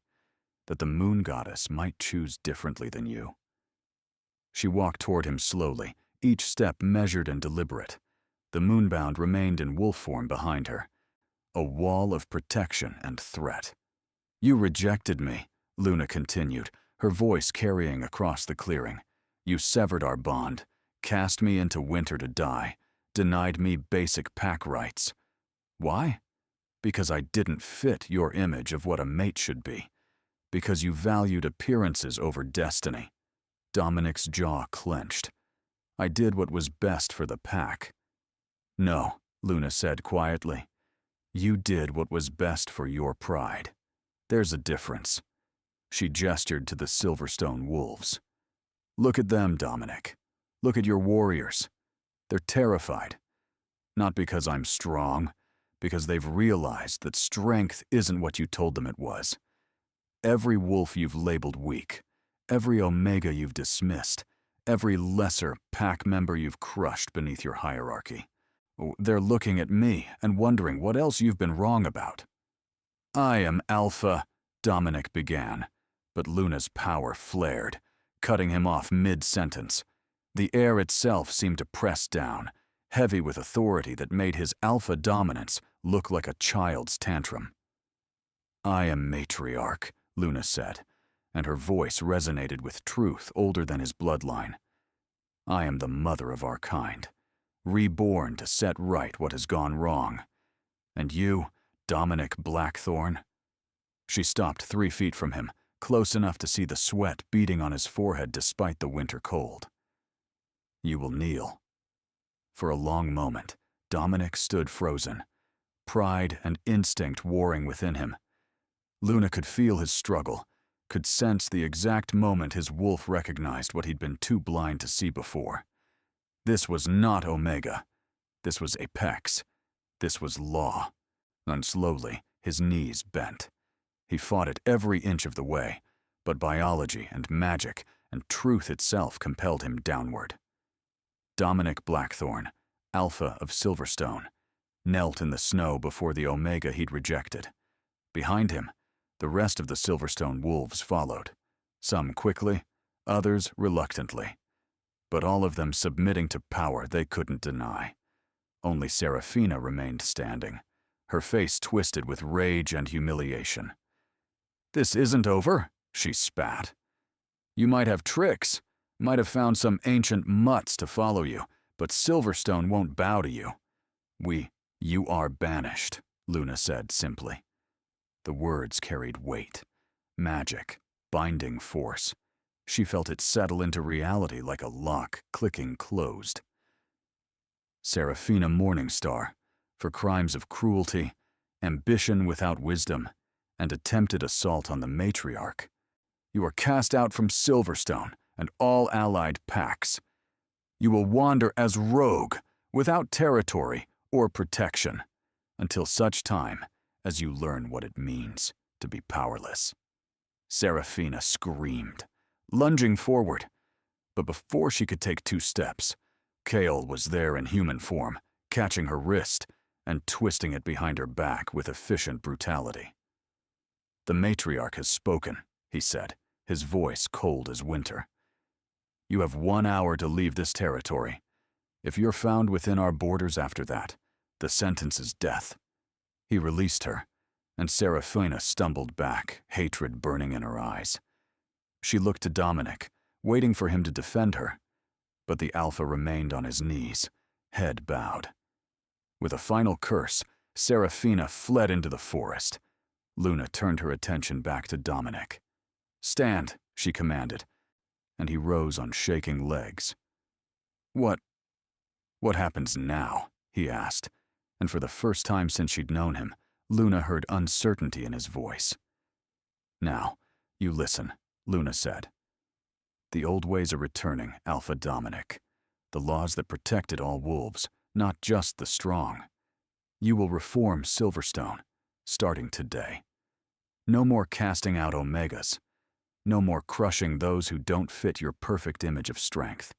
that the moon goddess might choose differently than you? She walked toward him slowly, each step measured and deliberate. The moonbound remained in wolf form behind her, a wall of protection and threat. "You rejected me," Luna continued, her voice carrying across the clearing. "You severed our bond, cast me into winter to die, denied me basic pack rights. Why? Because I didn't fit your image of what a mate should be. Because you valued appearances over destiny." Dominic's jaw clenched. "I did what was best for the pack." "No," Luna said quietly. "You did what was best for your pride. There's a difference." She gestured to the Silverstone wolves. "Look at them, Dominic. Look at your warriors. They're terrified. Not because I'm strong, because they've realized that strength isn't what you told them it was. Every wolf you've labeled weak, every Omega you've dismissed, every lesser pack member you've crushed beneath your hierarchy. They're looking at me and wondering what else you've been wrong about." "I am Alpha," Dominic began, but Luna's power flared, cutting him off mid-sentence. The air itself seemed to press down, heavy with authority that made his alpha dominance look like a child's tantrum. "I am Matriarch," Luna said, and her voice resonated with truth older than his bloodline. "I am the mother of our kind, reborn to set right what has gone wrong. And you, Dominic Blackthorn?" She stopped 3 feet from him, close enough to see the sweat beading on his forehead despite the winter cold. "You will kneel." For a long moment, Dominic stood frozen, pride and instinct warring within him. Luna could feel his struggle, could sense the exact moment his wolf recognized what he'd been too blind to see before. This was not Omega. This was Apex. This was law. And slowly, his knees bent. He fought it every inch of the way, but biology and magic and truth itself compelled him downward. Dominic Blackthorn, Alpha of Silverstone, knelt in the snow before the Omega he'd rejected. Behind him, the rest of the Silverstone wolves followed, some quickly, others reluctantly, but all of them submitting to power they couldn't deny. Only Seraphina remained standing, her face twisted with rage and humiliation. "This isn't over," she spat. "You might have tricks, might have found some ancient mutts to follow you, but Silverstone won't bow to you. You are banished," Luna said simply. The words carried weight, magic, binding force. She felt it settle into reality like a lock clicking closed. Seraphina Morningstar, for crimes of cruelty, ambition without wisdom, and attempted assault on the Matriarch. You are cast out from Silverstone and all allied packs. You will wander as rogue, without territory or protection, until such time as you learn what it means to be powerless. Seraphina screamed, lunging forward, but before she could take 2 steps, Kale was there in human form, catching her wrist and twisting it behind her back with efficient brutality. "The Matriarch has spoken," he said, his voice cold as winter. "You have 1 hour to leave this territory. If you're found within our borders after that, the sentence is death." He released her, and Seraphina stumbled back, hatred burning in her eyes. She looked to Dominic, waiting for him to defend her, but the Alpha remained on his knees, head bowed. With a final curse, Seraphina fled into the forest. Luna turned her attention back to Dominic. "Stand," she commanded, and he rose on shaking legs. What happens now?" he asked, and for the first time since she'd known him, Luna heard uncertainty in his voice. "Now, you listen," Luna said. "The old ways are returning, Alpha Dominic. The laws that protected all wolves, not just the strong. You will reform Silverstone, starting today. No more casting out Omegas. No more crushing those who don't fit your perfect image of strength.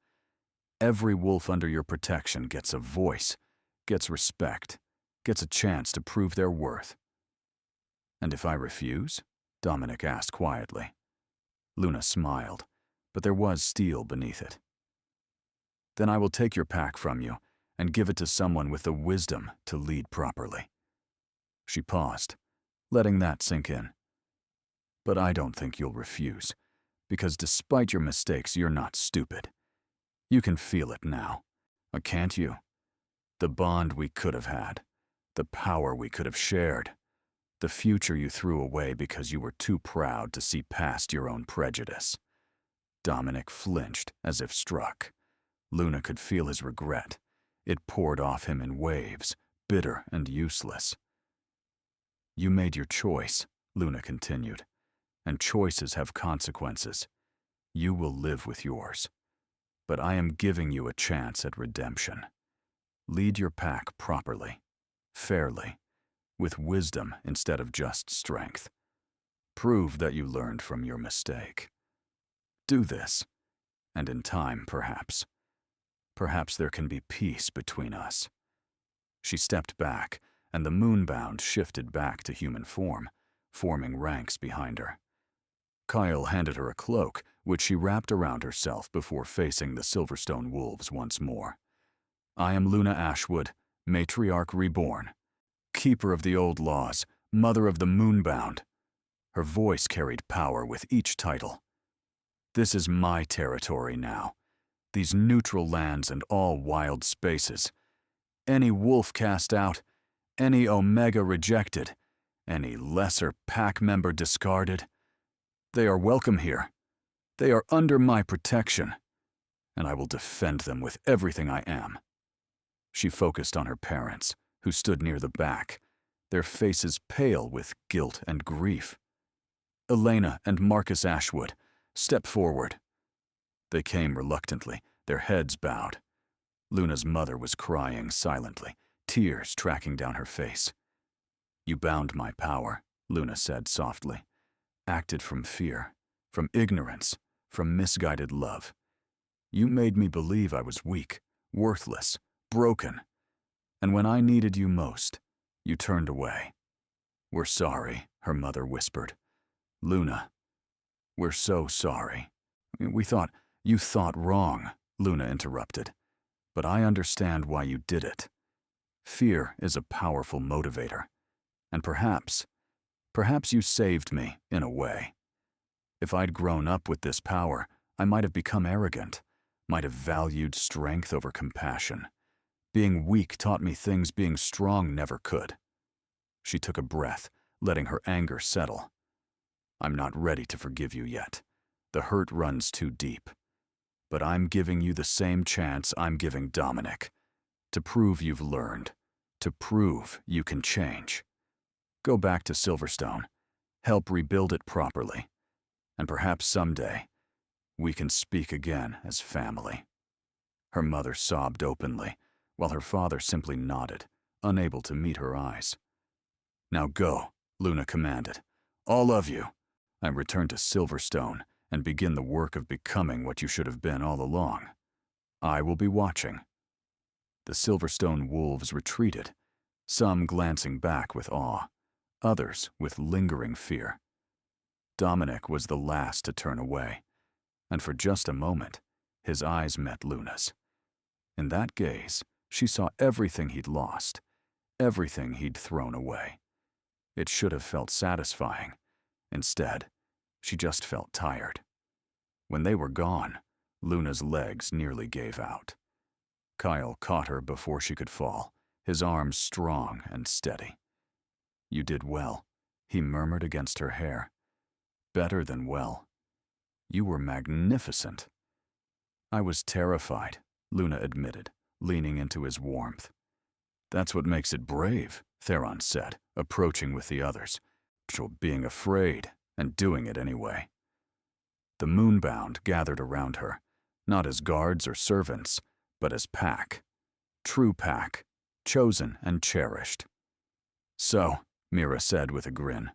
Every wolf under your protection gets a voice, gets respect, gets a chance to prove their worth." "And if I refuse?" Dominic asked quietly. Luna smiled, but there was steel beneath it. Then I will take your pack from you and give it to someone with the wisdom to lead properly. She paused, letting that sink in. But I don't think you'll refuse, because despite your mistakes, you're not stupid. You can feel it now, can't you? The bond we could have had, the power we could have shared, the future you threw away because you were too proud to see past your own prejudice. Dominic flinched as if struck. Luna could feel his regret. It poured off him in waves, bitter and useless. You made your choice, Luna continued, and choices have consequences. You will live with yours. But I am giving you a chance at redemption. Lead your pack properly, fairly, with wisdom instead of just strength. Prove that you learned from your mistake. Do this, and in time, perhaps there can be peace between us. She stepped back, and the Moonbound shifted back to human form, forming ranks behind her. Kyle handed her a cloak, which she wrapped around herself before facing the Silverstone wolves once more. I am Luna Ashwood, Matriarch Reborn, Keeper of the Old Laws, Mother of the Moonbound. Her voice carried power with each title. This is my territory now. These neutral lands and all wild spaces. Any wolf cast out, any Omega rejected, any lesser pack member discarded. They are welcome here. They are under my protection, and I will defend them with everything I am. She focused on her parents, who stood near the back, their faces pale with guilt and grief. Elena and Marcus Ashwood, step forward. They came reluctantly, their heads bowed. Luna's mother was crying silently, tears tracking down her face. You bound my power, Luna said softly. Acted from fear, from ignorance, from misguided love. You made me believe I was weak, worthless, broken. And when I needed you most, you turned away. We're sorry, her mother whispered. Luna, we're so sorry. You thought wrong, Luna interrupted. But I understand why you did it. Fear is a powerful motivator. And perhaps you saved me, in a way. If I'd grown up with this power, I might have become arrogant, might have valued strength over compassion. Being weak taught me things being strong never could. She took a breath, letting her anger settle. I'm not ready to forgive you yet. The hurt runs too deep. But I'm giving you the same chance I'm giving Dominic. To prove you've learned. To prove you can change. Go back to Silverstone. Help rebuild it properly. And perhaps someday, we can speak again as family. Her mother sobbed openly, while her father simply nodded, unable to meet her eyes. Now go, Luna commanded. All of you. And return to Silverstone and begin the work of becoming what you should have been all along. I will be watching. The Silverstone wolves retreated, some glancing back with awe, others with lingering fear. Dominic was the last to turn away, and for just a moment, his eyes met Luna's. In that gaze, she saw everything he'd lost, everything he'd thrown away. It should have felt satisfying. Instead, she just felt tired. When they were gone, Luna's legs nearly gave out. Kyle caught her before she could fall, his arms strong and steady. You did well, he murmured against her hair. Better than well. You were magnificent. I was terrified, Luna admitted, leaning into his warmth. That's what makes it brave, Theron said, approaching with the others. Being afraid and doing it anyway. The Moonbound gathered around her, not as guards or servants, but as pack. True pack, chosen and cherished. So, Mira said with a grin.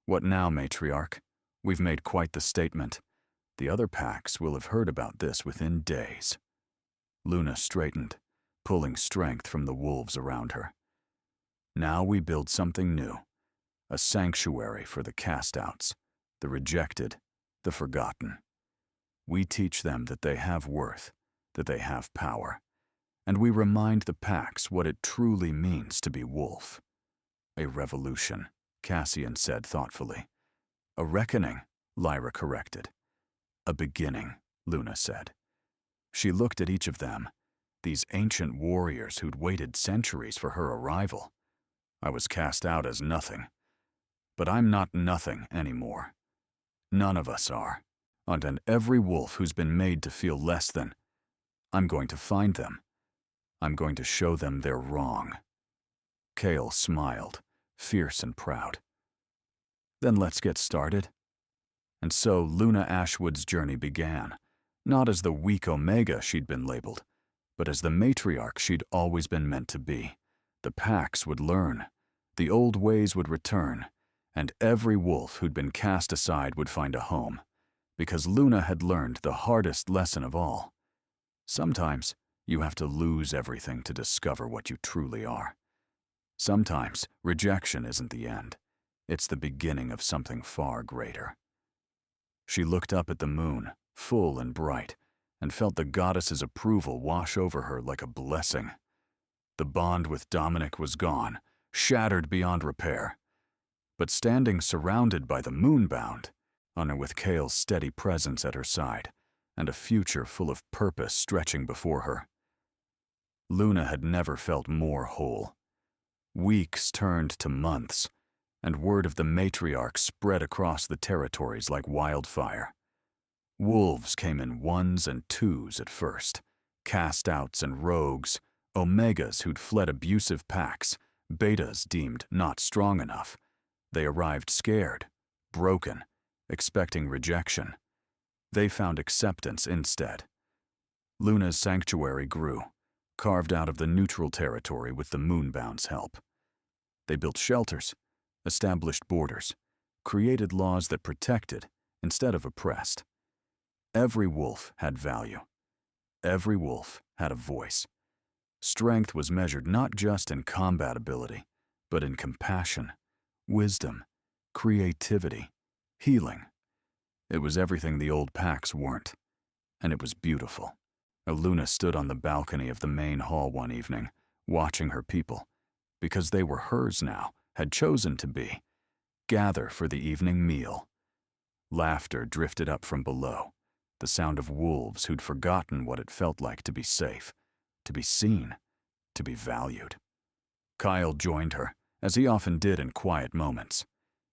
What now, Matriarch? We've made quite the statement. The other packs will have heard about this within days. Luna straightened, pulling strength from the wolves around her. Now we build something new. A sanctuary for the cast-outs, the rejected, the forgotten. We teach them that they have worth, that they have power, and we remind the packs what it truly means to be wolf. A revolution, Cassian said thoughtfully. A reckoning, Lyra corrected. A beginning, Luna said. She looked at each of them, these ancient warriors who'd waited centuries for her arrival. I was cast out as nothing. But I'm not nothing anymore. None of us are. And every wolf who's been made to feel less than, I'm going to find them. I'm going to show them they're wrong. Chaol smiled, fierce and proud. Then let's get started. And so Luna Ashwood's journey began, not as the weak Omega she'd been labeled, but as the matriarch she'd always been meant to be. The packs would learn, the old ways would return, and every wolf who'd been cast aside would find a home, because Luna had learned the hardest lesson of all. Sometimes you have to lose everything to discover what you truly are. Sometimes rejection isn't the end. It's the beginning of something far greater. She looked up at the moon, full and bright, and felt the goddess's approval wash over her like a blessing. The bond with Dominic was gone, shattered beyond repair. But standing surrounded by the moonbound, Anna with Chaol's steady presence at her side, and a future full of purpose stretching before her. Luna had never felt more whole. Weeks turned to months, and word of the matriarch spread across the territories like wildfire. Wolves came in ones and twos at first, cast-outs and rogues, Omegas who'd fled abusive packs, Betas deemed not strong enough. They arrived scared, broken, expecting rejection. They found acceptance instead. Luna's sanctuary grew, carved out of the neutral territory with the Moonbound's help. They built shelters, established borders, created laws that protected instead of oppressed. Every wolf had value. Every wolf had a voice. Strength was measured not just in combat ability, but in compassion, wisdom, creativity, healing. It was everything the old packs weren't, and it was beautiful. Luna stood on the balcony of the main hall one evening, watching her people, because they were hers now, had chosen to be, gather for the evening meal. Laughter drifted up from below, the sound of wolves who'd forgotten what it felt like to be safe, to be seen, to be valued. Chaol joined her, as he often did in quiet moments.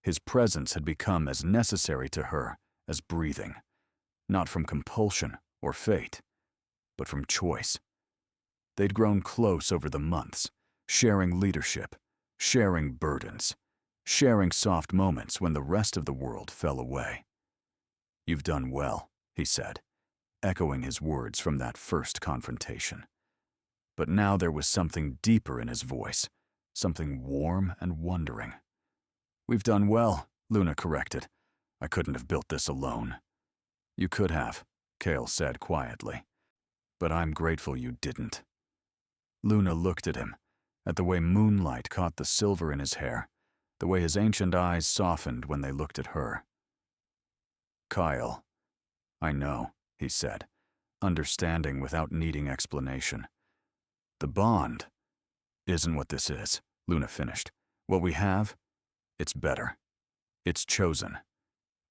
His presence had become as necessary to her as breathing, not from compulsion or fate, but from choice. They'd grown close over the months, sharing leadership, sharing burdens, sharing soft moments when the rest of the world fell away. "You've done well," he said, echoing his words from that first confrontation. But now there was something deeper in his voice, something warm and wondering. "We've done well," Luna corrected. "I couldn't have built this alone." "You could have," Chaol said quietly. "But I'm grateful you didn't." Luna looked at him, at the way moonlight caught the silver in his hair, the way his ancient eyes softened when they looked at her. "Chaol, I know," he said, understanding without needing explanation. "The bond isn't what this is," Luna finished. "What we have, it's better. It's chosen.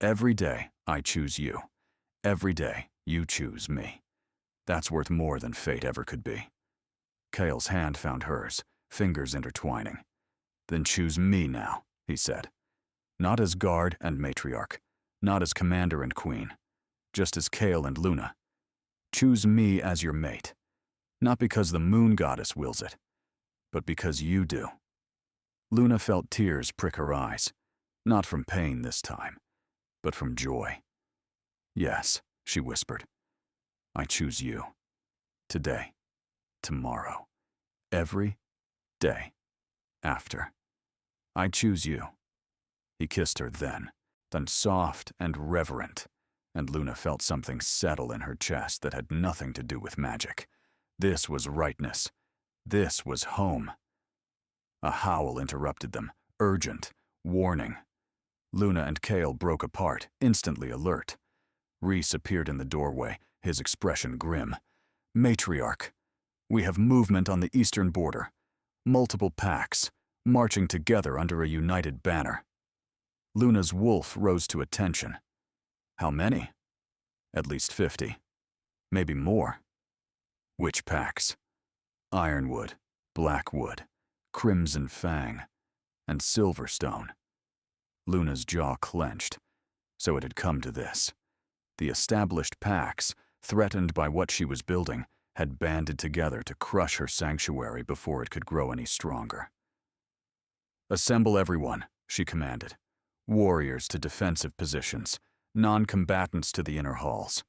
Every day I choose you. Every day you choose me. That's worth more than fate ever could be." Chaol's hand found hers, fingers intertwining. "Then choose me now," he said. "Not as guard and matriarch, not as commander and queen, just as Chaol and Luna. Choose me as your mate, not because the moon goddess wills it, but because you do." Luna felt tears prick her eyes, not from pain this time, but from joy. "Yes," she whispered. "I choose you. Today, tomorrow, every day after. I choose you." He kissed her then soft and reverent, and Luna felt something settle in her chest that had nothing to do with magic. This was rightness. This was home. A howl interrupted them, urgent, warning. Luna and Chaol broke apart, instantly alert. Rhys appeared in the doorway, his expression grim. Matriarch, we have movement on the eastern border. Multiple packs, marching together under a united banner. Luna's wolf rose to attention. How many? At least 50. Maybe more. Which packs? Ironwood, Blackwood, Crimson Fang, and Silverstone. Luna's jaw clenched. So it had come to this. The established packs, threatened by what she was building, had banded together to crush her sanctuary before it could grow any stronger. Assemble everyone, she commanded. Warriors to defensive positions, non-combatants to the inner halls.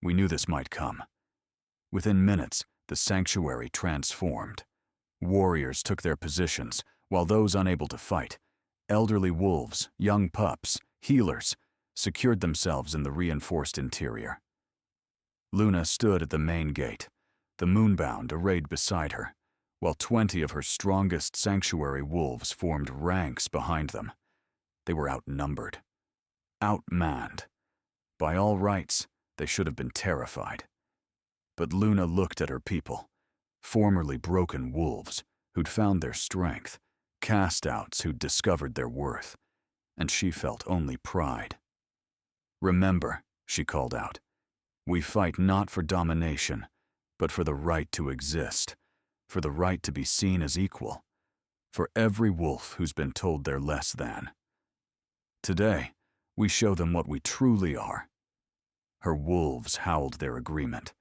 We knew this might come. Within minutes, the sanctuary transformed. Warriors took their positions, while those unable to fight, elderly wolves, young pups, healers, secured themselves in the reinforced interior. Luna stood at the main gate, the moonbound arrayed beside her, while 20 of her strongest sanctuary wolves formed ranks behind them. They were outnumbered, outmanned. By all rights, they should have been terrified. But Luna looked at her people, formerly broken wolves who'd found their strength, cast-outs who'd discovered their worth, and she felt only pride. Remember, she called out, we fight not for domination, but for the right to exist, for the right to be seen as equal, for every wolf who's been told they're less than. Today, we show them what we truly are. Her wolves howled their agreement,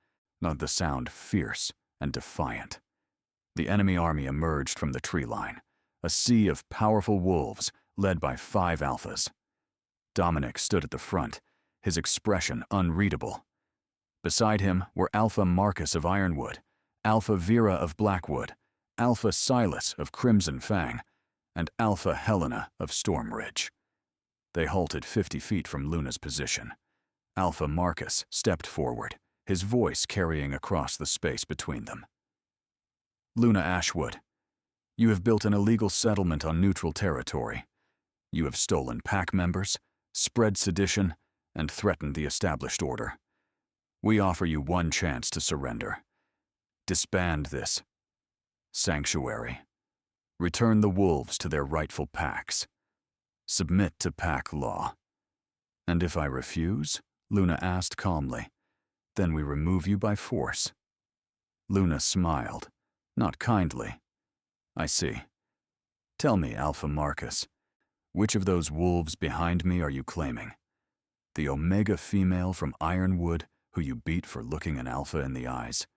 not the sound fierce and defiant. The enemy army emerged from the tree line, a sea of powerful wolves led by 5 alphas. Dominic stood at the front, his expression unreadable. Beside him were Alpha Marcus of Ironwood, Alpha Vera of Blackwood, Alpha Silas of Crimson Fang, and Alpha Helena of Stormridge. They halted 50 feet from Luna's position. Alpha Marcus stepped forward, his voice carrying across the space between them. Luna Ashwood, you have built an illegal settlement on neutral territory. You have stolen pack members, spread sedition, and threatened the established order. We offer you one chance to surrender. Disband this sanctuary. Return the wolves to their rightful packs. Submit to pack law. And if I refuse, Luna asked calmly, then we remove you by force. Luna smiled, not kindly. I see. Tell me, Alpha Marcus, which of those wolves behind me are you claiming? The Omega female from Ironwood who you beat for looking an alpha in the eyes?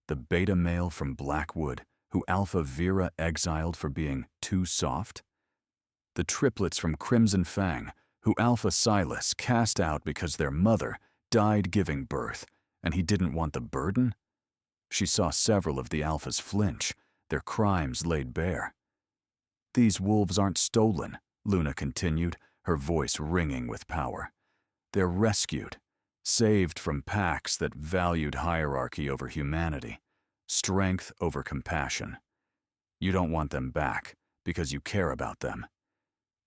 The beta male from Blackwood who Alpha Vera exiled for being too soft? The triplets from Crimson Fang who Alpha Silas cast out because their mother died giving birth and he didn't want the burden? She saw several of the alphas flinch, their crimes laid bare. These wolves aren't stolen, Luna continued, her voice ringing with power. They're rescued, saved from packs that valued hierarchy over humanity, strength over compassion. You don't want them back because you care about them.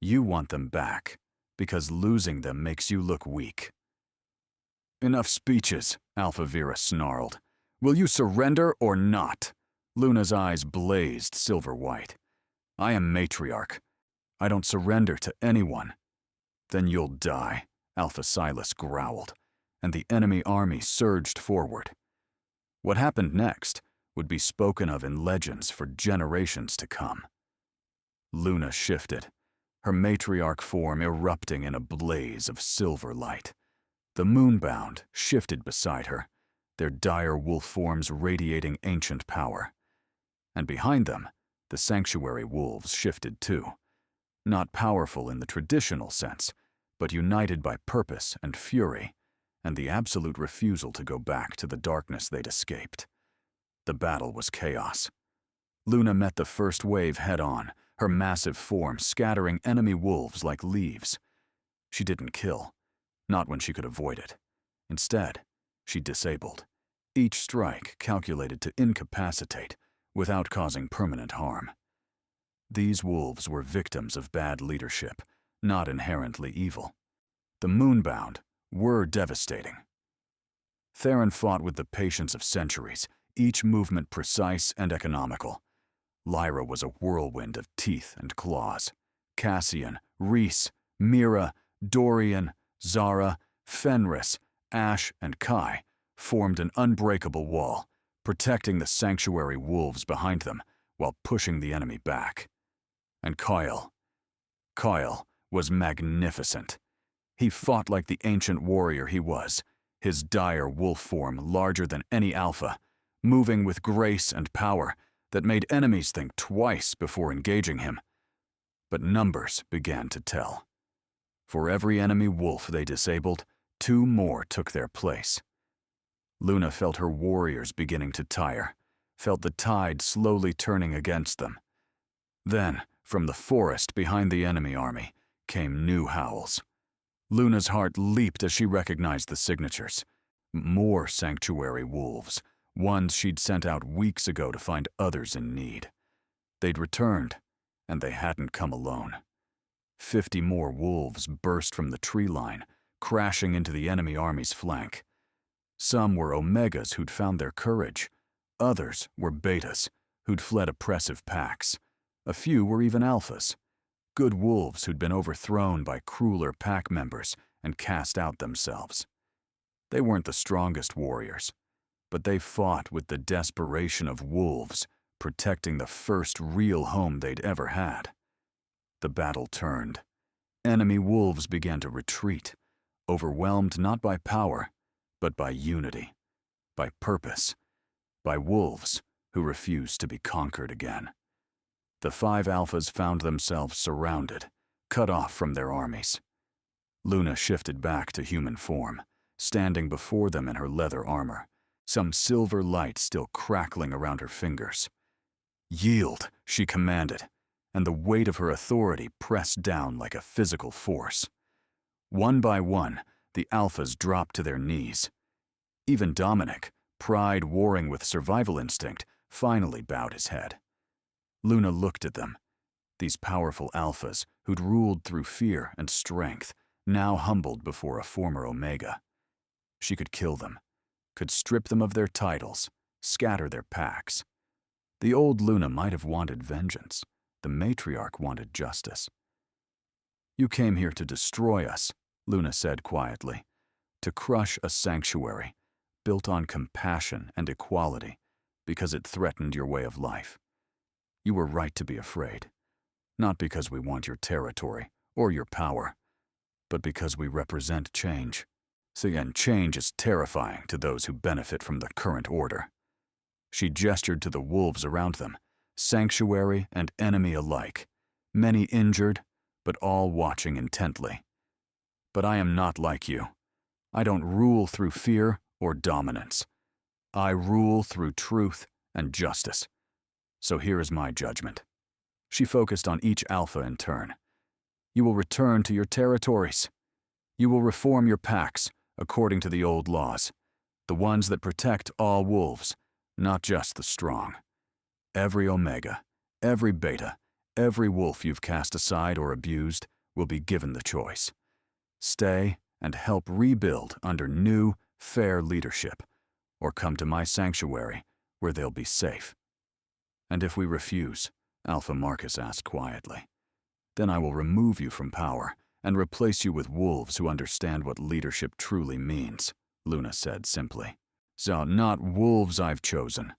You want them back because losing them makes you look weak. Enough speeches, Alpha Vera snarled. Will you surrender or not? Luna's eyes blazed silver-white. I am matriarch. I don't surrender to anyone. Then you'll die, Alpha Silas growled, and the enemy army surged forward. What happened next would be spoken of in legends for generations to come. Luna shifted, her matriarch form erupting in a blaze of silver light. The moonbound shifted beside her, their dire wolf forms radiating ancient power. And behind them, the sanctuary wolves shifted too. Not powerful in the traditional sense, but united by purpose and fury, and the absolute refusal to go back to the darkness they'd escaped. The battle was chaos. Luna met the first wave head-on, her massive form scattering enemy wolves like leaves. She didn't kill, not when she could avoid it. Instead, she disabled, each strike calculated to incapacitate without causing permanent harm. These wolves were victims of bad leadership, not inherently evil. The moonbound were devastating. Theron fought with the patience of centuries, each movement precise and economical. Lyra was a whirlwind of teeth and claws. Cassian, Rhys, Mira, Dorian, Zara, Fenris, Ash, and Kai formed an unbreakable wall, protecting the sanctuary wolves behind them while pushing the enemy back. And Kyle was magnificent. He fought like the ancient warrior he was, his dire wolf form larger than any alpha, moving with grace and power that made enemies think twice before engaging him. But numbers began to tell. For every enemy wolf they disabled, 2 more took their place. Luna felt her warriors beginning to tire, felt the tide slowly turning against them. Then, from the forest behind the enemy army, came new howls. Luna's heart leaped as she recognized the signatures. More sanctuary wolves, ones she'd sent out weeks ago to find others in need. They'd returned, and they hadn't come alone. 50 more wolves burst from the tree line, crashing into the enemy army's flank. Some were Omegas who'd found their courage. Others were Betas who'd fled oppressive packs. A few were even Alphas, good wolves who'd been overthrown by crueler pack members and cast out themselves. They weren't the strongest warriors, but they fought with the desperation of wolves protecting the first real home they'd ever had. The battle turned. Enemy wolves began to retreat, overwhelmed not by power, but by unity, by purpose, by wolves who refused to be conquered again. The 5 Alphas found themselves surrounded, cut off from their armies. Luna shifted back to human form, standing before them in her leather armor, some silver light still crackling around her fingers. "Yield," she commanded, and the weight of her authority pressed down like a physical force. One by one, the Alphas dropped to their knees. Even Dominic, pride warring with survival instinct, finally bowed his head. Luna looked at them, these powerful Alphas who'd ruled through fear and strength, now humbled before a former Omega. She could kill them, could strip them of their titles, scatter their packs. The old Luna might have wanted vengeance. The matriarch wanted justice. "You came here to destroy us," Luna said quietly, "to crush a sanctuary built on compassion and equality because it threatened your way of life. You were right to be afraid, not because we want your territory or your power, but because we represent change. See, and change is terrifying to those who benefit from the current order." She gestured to the wolves around them, sanctuary and enemy alike, many injured, but all watching intently. "But I am not like you. I don't rule through fear or dominance. I rule through truth and justice. So here is my judgment." She focused on each Alpha in turn. "You will return to your territories. You will reform your packs according to the old laws, the ones that protect all wolves, not just the strong. Every Omega, every Beta, every wolf you've cast aside or abused will be given the choice. Stay and help rebuild under new, fair leadership, or come to my sanctuary where they'll be safe." "And if we refuse," Alpha Marcus asked quietly, "then I will remove you from power and replace you with wolves who understand what leadership truly means," Luna said simply. "So not wolves I've chosen.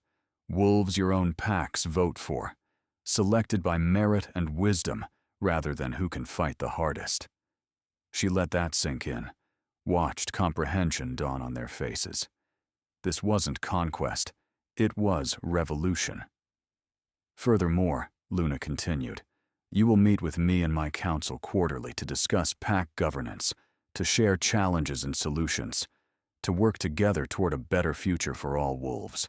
Wolves your own packs vote for, selected by merit and wisdom rather than who can fight the hardest." She let that sink in, watched comprehension dawn on their faces. This wasn't conquest, it was revolution. "Furthermore," Luna continued, "you will meet with me and my council quarterly to discuss pack governance, to share challenges and solutions, to work together toward a better future for all wolves.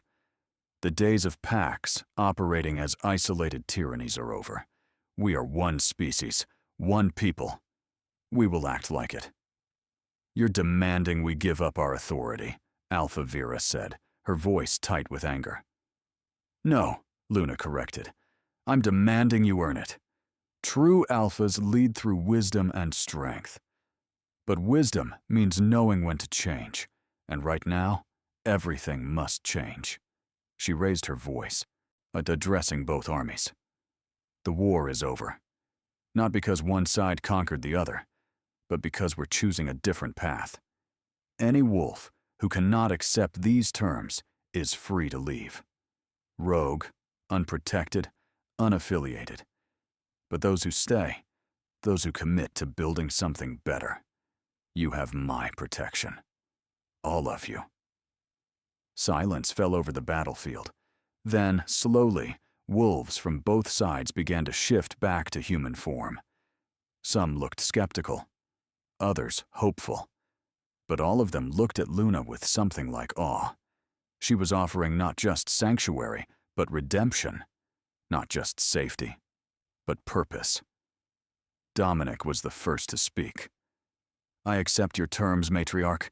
The days of packs operating as isolated tyrannies are over. We are one species, one people. We will act like it." "You're demanding we give up our authority," Alpha Vera said, her voice tight with anger. "No," Luna corrected. "I'm demanding you earn it. True Alphas lead through wisdom and strength. But wisdom means knowing when to change, and right now, everything must change. She raised her voice, addressing both armies. The war is over. Not because one side conquered the other, but because we're choosing a different path. Any wolf who cannot accept these terms is free to leave. Rogue, unprotected, unaffiliated. But those who stay, those who commit to building something better, you have my protection. All of you. Silence fell over the battlefield. Then, slowly, wolves from both sides began to shift back to human form. Some looked skeptical, others hopeful. But all of them looked at Luna with something like awe. She was offering not just sanctuary, but redemption. Not just safety, but purpose. Dominic was the first to speak. "I accept your terms, Matriarch."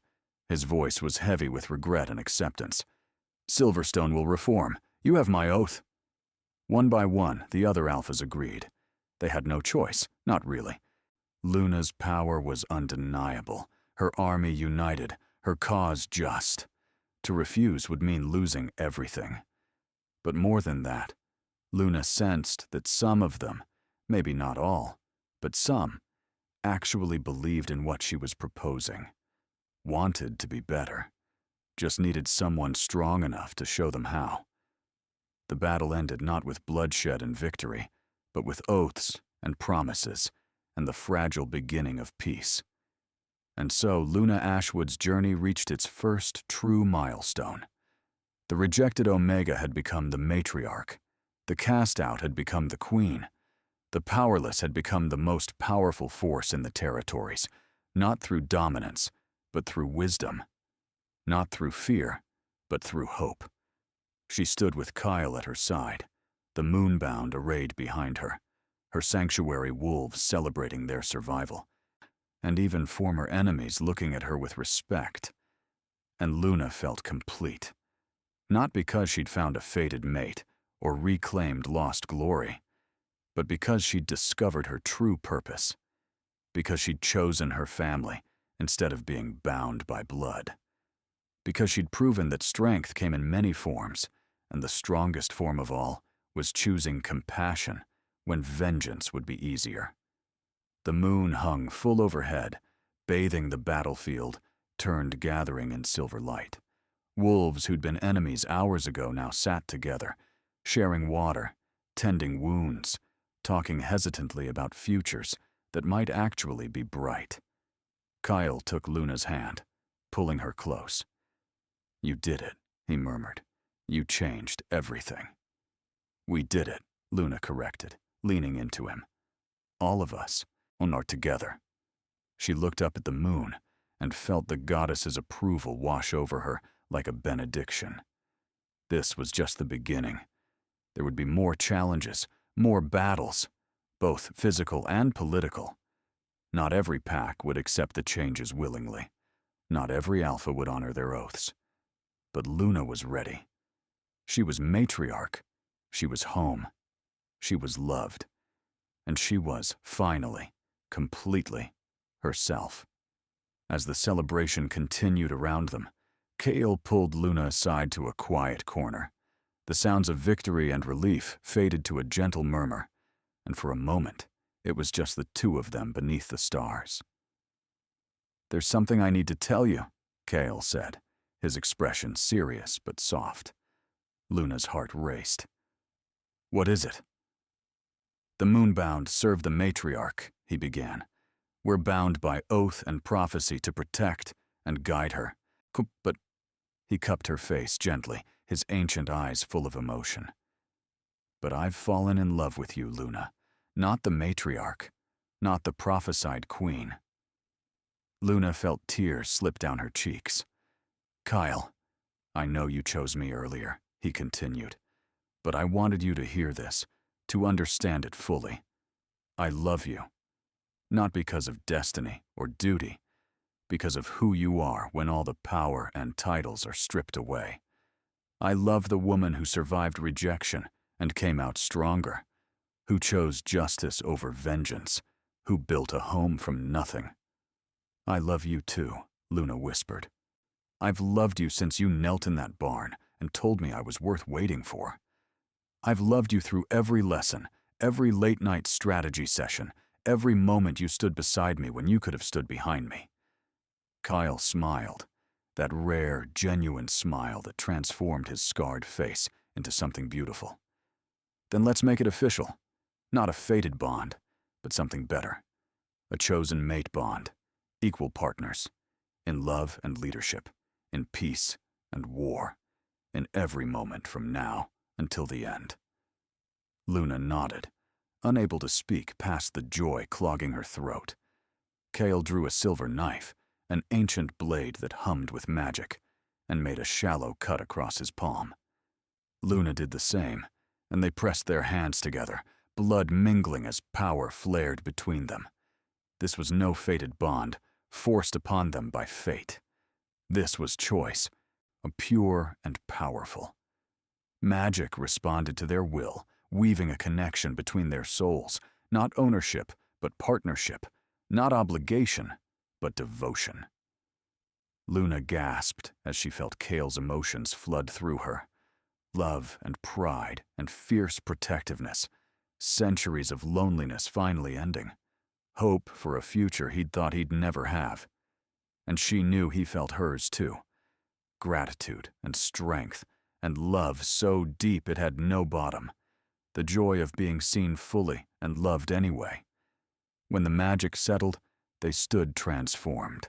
His voice was heavy with regret and acceptance. "Silverstone will reform. You have my oath." One by one, the other alphas agreed. They had no choice, not really. Luna's power was undeniable, her army united, her cause just. To refuse would mean losing everything. But more than that, Luna sensed that some of them, maybe not all, but some, actually believed in what she was proposing. Wanted to be better. Just needed someone strong enough to show them how. The battle ended not with bloodshed and victory, but with oaths and promises, and the fragile beginning of peace. And so Luna Ashwood's journey reached its first true milestone. The rejected Omega had become the matriarch. The cast-out had become the queen. The powerless had become the most powerful force in the territories, not through dominance, but through wisdom. Not through fear, but through hope. She stood with Kyle at her side, the Moonbound arrayed behind her, her sanctuary wolves celebrating their survival, and even former enemies looking at her with respect. And Luna felt complete. Not because she'd found a fated mate or reclaimed lost glory, but because she'd discovered her true purpose, because she'd chosen her family instead of being bound by blood, because she'd proven that strength came in many forms, and the strongest form of all was choosing compassion when vengeance would be easier. The moon hung full overhead, bathing the battlefield, turned gathering in silver light. Wolves who'd been enemies hours ago now sat together, sharing water, tending wounds, talking hesitantly about futures that might actually be bright. Kyle took Luna's hand, pulling her close. "You did it," he murmured. "You changed everything." "We did it," Luna corrected, leaning into him. "All of us, are together." She looked up at the moon and felt the goddess's approval wash over her like a benediction. This was just the beginning. There would be more challenges, more battles, both physical and political. Not every pack would accept the changes willingly. Not every alpha would honor their oaths. But Luna was ready. She was matriarch. She was home. She was loved. And she was, finally, completely, herself. As the celebration continued around them, Kale pulled Luna aside to a quiet corner. The sounds of victory and relief faded to a gentle murmur, and for a moment, it was just the two of them beneath the stars. "There's something I need to tell you," Kale said, his expression serious but soft. Luna's heart raced. "What is it?" "The Moonbound serve the matriarch," he began. "We're bound by oath and prophecy to protect and guide her. But—" he cupped her face gently, his ancient eyes full of emotion. "But I've fallen in love with you, Luna. Not the matriarch, not the prophesied queen." Luna felt tears slip down her cheeks. "Kyle, I know you chose me earlier," he continued, "but I wanted you to hear this, to understand it fully. I love you. Not because of destiny or duty, because of who you are when all the power and titles are stripped away. I love the woman who survived rejection and came out stronger, who chose justice over vengeance, who built a home from nothing. I love you too, Luna whispered. I've loved you since you knelt in that barn and told me I was worth waiting for. I've loved you through every lesson, every late-night strategy session, every moment you stood beside me when you could have stood behind me. Kyle smiled, that rare, genuine smile that transformed his scarred face into something beautiful. Then let's make it official. Not a fated bond, but something better. A chosen mate bond, equal partners, in love and leadership, in peace and war, in every moment from now until the end. Luna nodded, unable to speak past the joy clogging her throat. Kale drew a silver knife, an ancient blade that hummed with magic, and made a shallow cut across his palm. Luna did the same, and they pressed their hands together, blood mingling as power flared between them. This was no fated bond, forced upon them by fate. This was choice, a pure and powerful. Magic responded to their will, weaving a connection between their souls, not ownership, but partnership, not obligation, but devotion. Luna gasped as she felt Kale's emotions flood through her. Love and pride and fierce protectiveness, centuries of loneliness finally ending. Hope for a future he'd thought he'd never have. And she knew he felt hers too. Gratitude and strength and love so deep it had no bottom. The joy of being seen fully and loved anyway. When the magic settled, they stood transformed.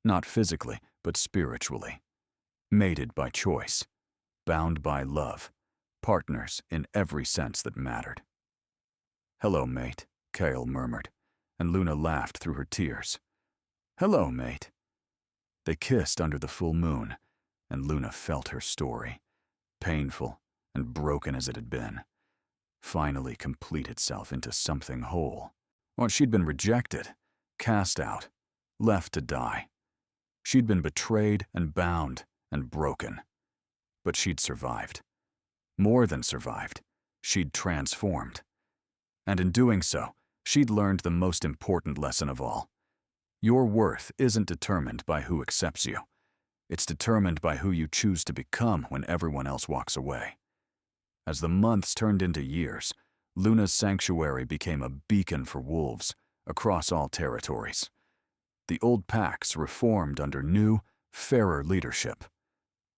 Not physically, but spiritually. Mated by choice. Bound by love. Partners in every sense that mattered. "Hello, mate," Kale murmured, and Luna laughed through her tears. "Hello, mate." They kissed under the full moon, and Luna felt her story, painful and broken as it had been, finally complete itself into something whole. Or she'd been rejected, cast out, left to die. She'd been betrayed and bound and broken. But she'd survived. More than survived, she'd transformed. And in doing so, she'd learned the most important lesson of all. Your worth isn't determined by who accepts you. It's determined by who you choose to become when everyone else walks away. As the months turned into years, Luna's sanctuary became a beacon for wolves across all territories. The old packs reformed under new, fairer leadership.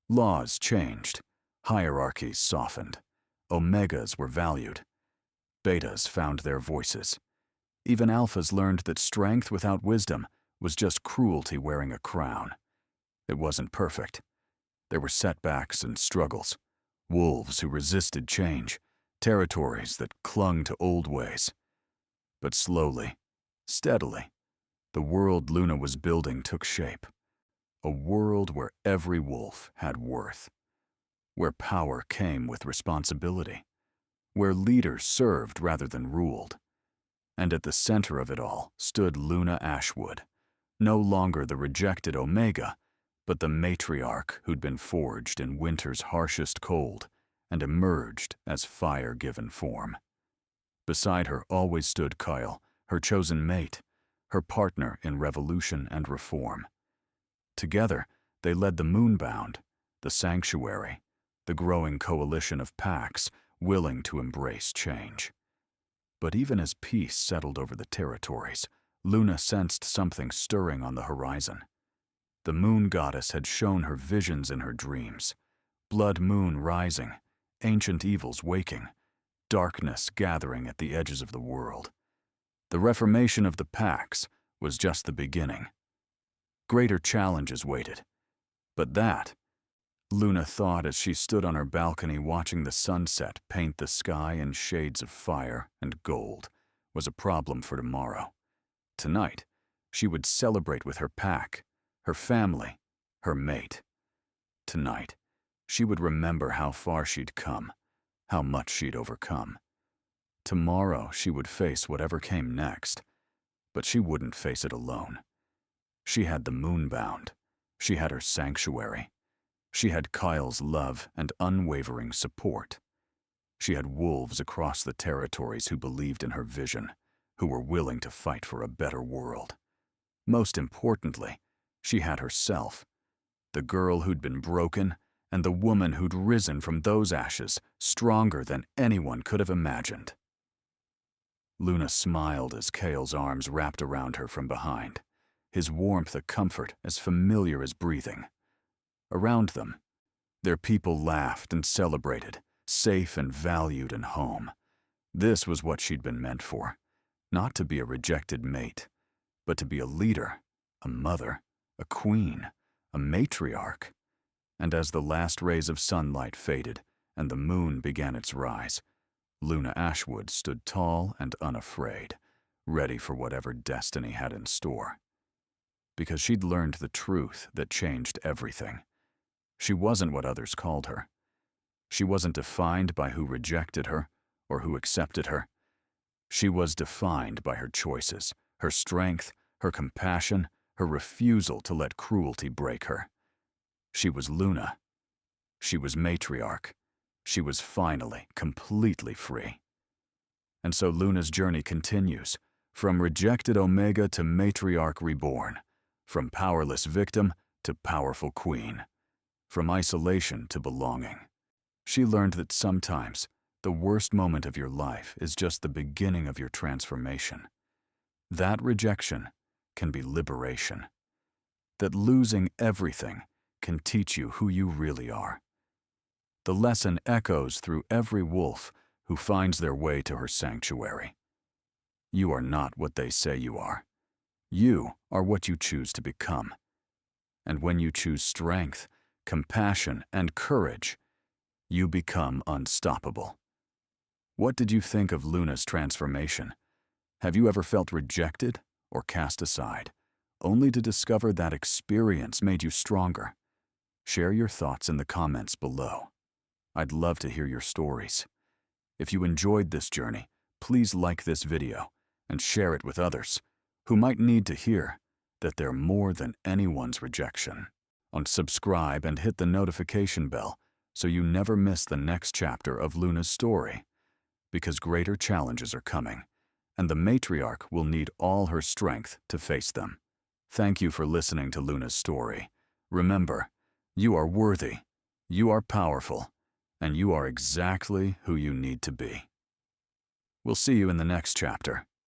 Laws changed, hierarchies softened, omegas were valued. Betas found their voices. Even alphas learned that strength without wisdom was just cruelty wearing a crown. It wasn't perfect. There were setbacks and struggles, wolves who resisted change, territories that clung to old ways. But slowly, steadily, the world Luna was building took shape. A world where every wolf had worth. Where power came with responsibility. Where leaders served rather than ruled. And at the center of it all stood Luna Ashwood, no longer the rejected Omega, but the matriarch who'd been forged in winter's harshest cold and emerged as fire given form. Beside her always stood Kyle, her chosen mate, her partner in revolution and reform. Together, they led the Moonbound, the Sanctuary, the growing coalition of packs willing to embrace change. But even as peace settled over the territories, Luna sensed something stirring on the horizon. The moon goddess had shown her visions in her dreams. Blood moon rising, ancient evils waking, darkness gathering at the edges of the world. The reformation of the packs was just the beginning. Greater challenges waited. But that, Luna thought as she stood on her balcony watching the sunset paint the sky in shades of fire and gold, was a problem for tomorrow. Tonight, she would celebrate with her pack, her family, her mate. Tonight, she would remember how far she'd come, how much she'd overcome. Tomorrow, she would face whatever came next, but she wouldn't face it alone. She had the Moonbound. She had her sanctuary. She had Kyle's love and unwavering support. She had wolves across the territories who believed in her vision, who were willing to fight for a better world. Most importantly, she had herself, the girl who'd been broken and the woman who'd risen from those ashes stronger than anyone could have imagined. Luna smiled as Kale's arms wrapped around her from behind, his warmth a comfort as familiar as breathing. Around them, their people laughed and celebrated, safe and valued and home. This was what she'd been meant for, not to be a rejected mate, but to be a leader, a mother, a queen, a matriarch. And as the last rays of sunlight faded and the moon began its rise, Luna Ashwood stood tall and unafraid, ready for whatever destiny had in store. Because she'd learned the truth that changed everything. She wasn't what others called her. She wasn't defined by who rejected her or who accepted her. She was defined by her choices, her strength, her compassion, her refusal to let cruelty break her. She was Luna. She was matriarch. She was finally, completely free. And so Luna's journey continues, from rejected Omega to matriarch reborn, from powerless victim to powerful queen, from isolation to belonging. She learned that sometimes the worst moment of your life is just the beginning of your transformation. That rejection can be liberation. That losing everything can teach you who you really are. The lesson echoes through every wolf who finds their way to her sanctuary. You are not what they say you are. You are what you choose to become. And when you choose strength, compassion, and courage, you become unstoppable. What did you think of Luna's transformation? Have you ever felt rejected or cast aside, only to discover that experience made you stronger? Share your thoughts in the comments below. I'd love to hear your stories. If you enjoyed this journey, please like this video and share it with others who might need to hear that they're more than anyone's rejection. And subscribe and hit the notification bell so you never miss the next chapter of Luna's story, because greater challenges are coming, and the matriarch will need all her strength to face them. Thank you for listening to Luna's story. Remember, you are worthy, you are powerful, and you are exactly who you need to be. We'll see you in the next chapter.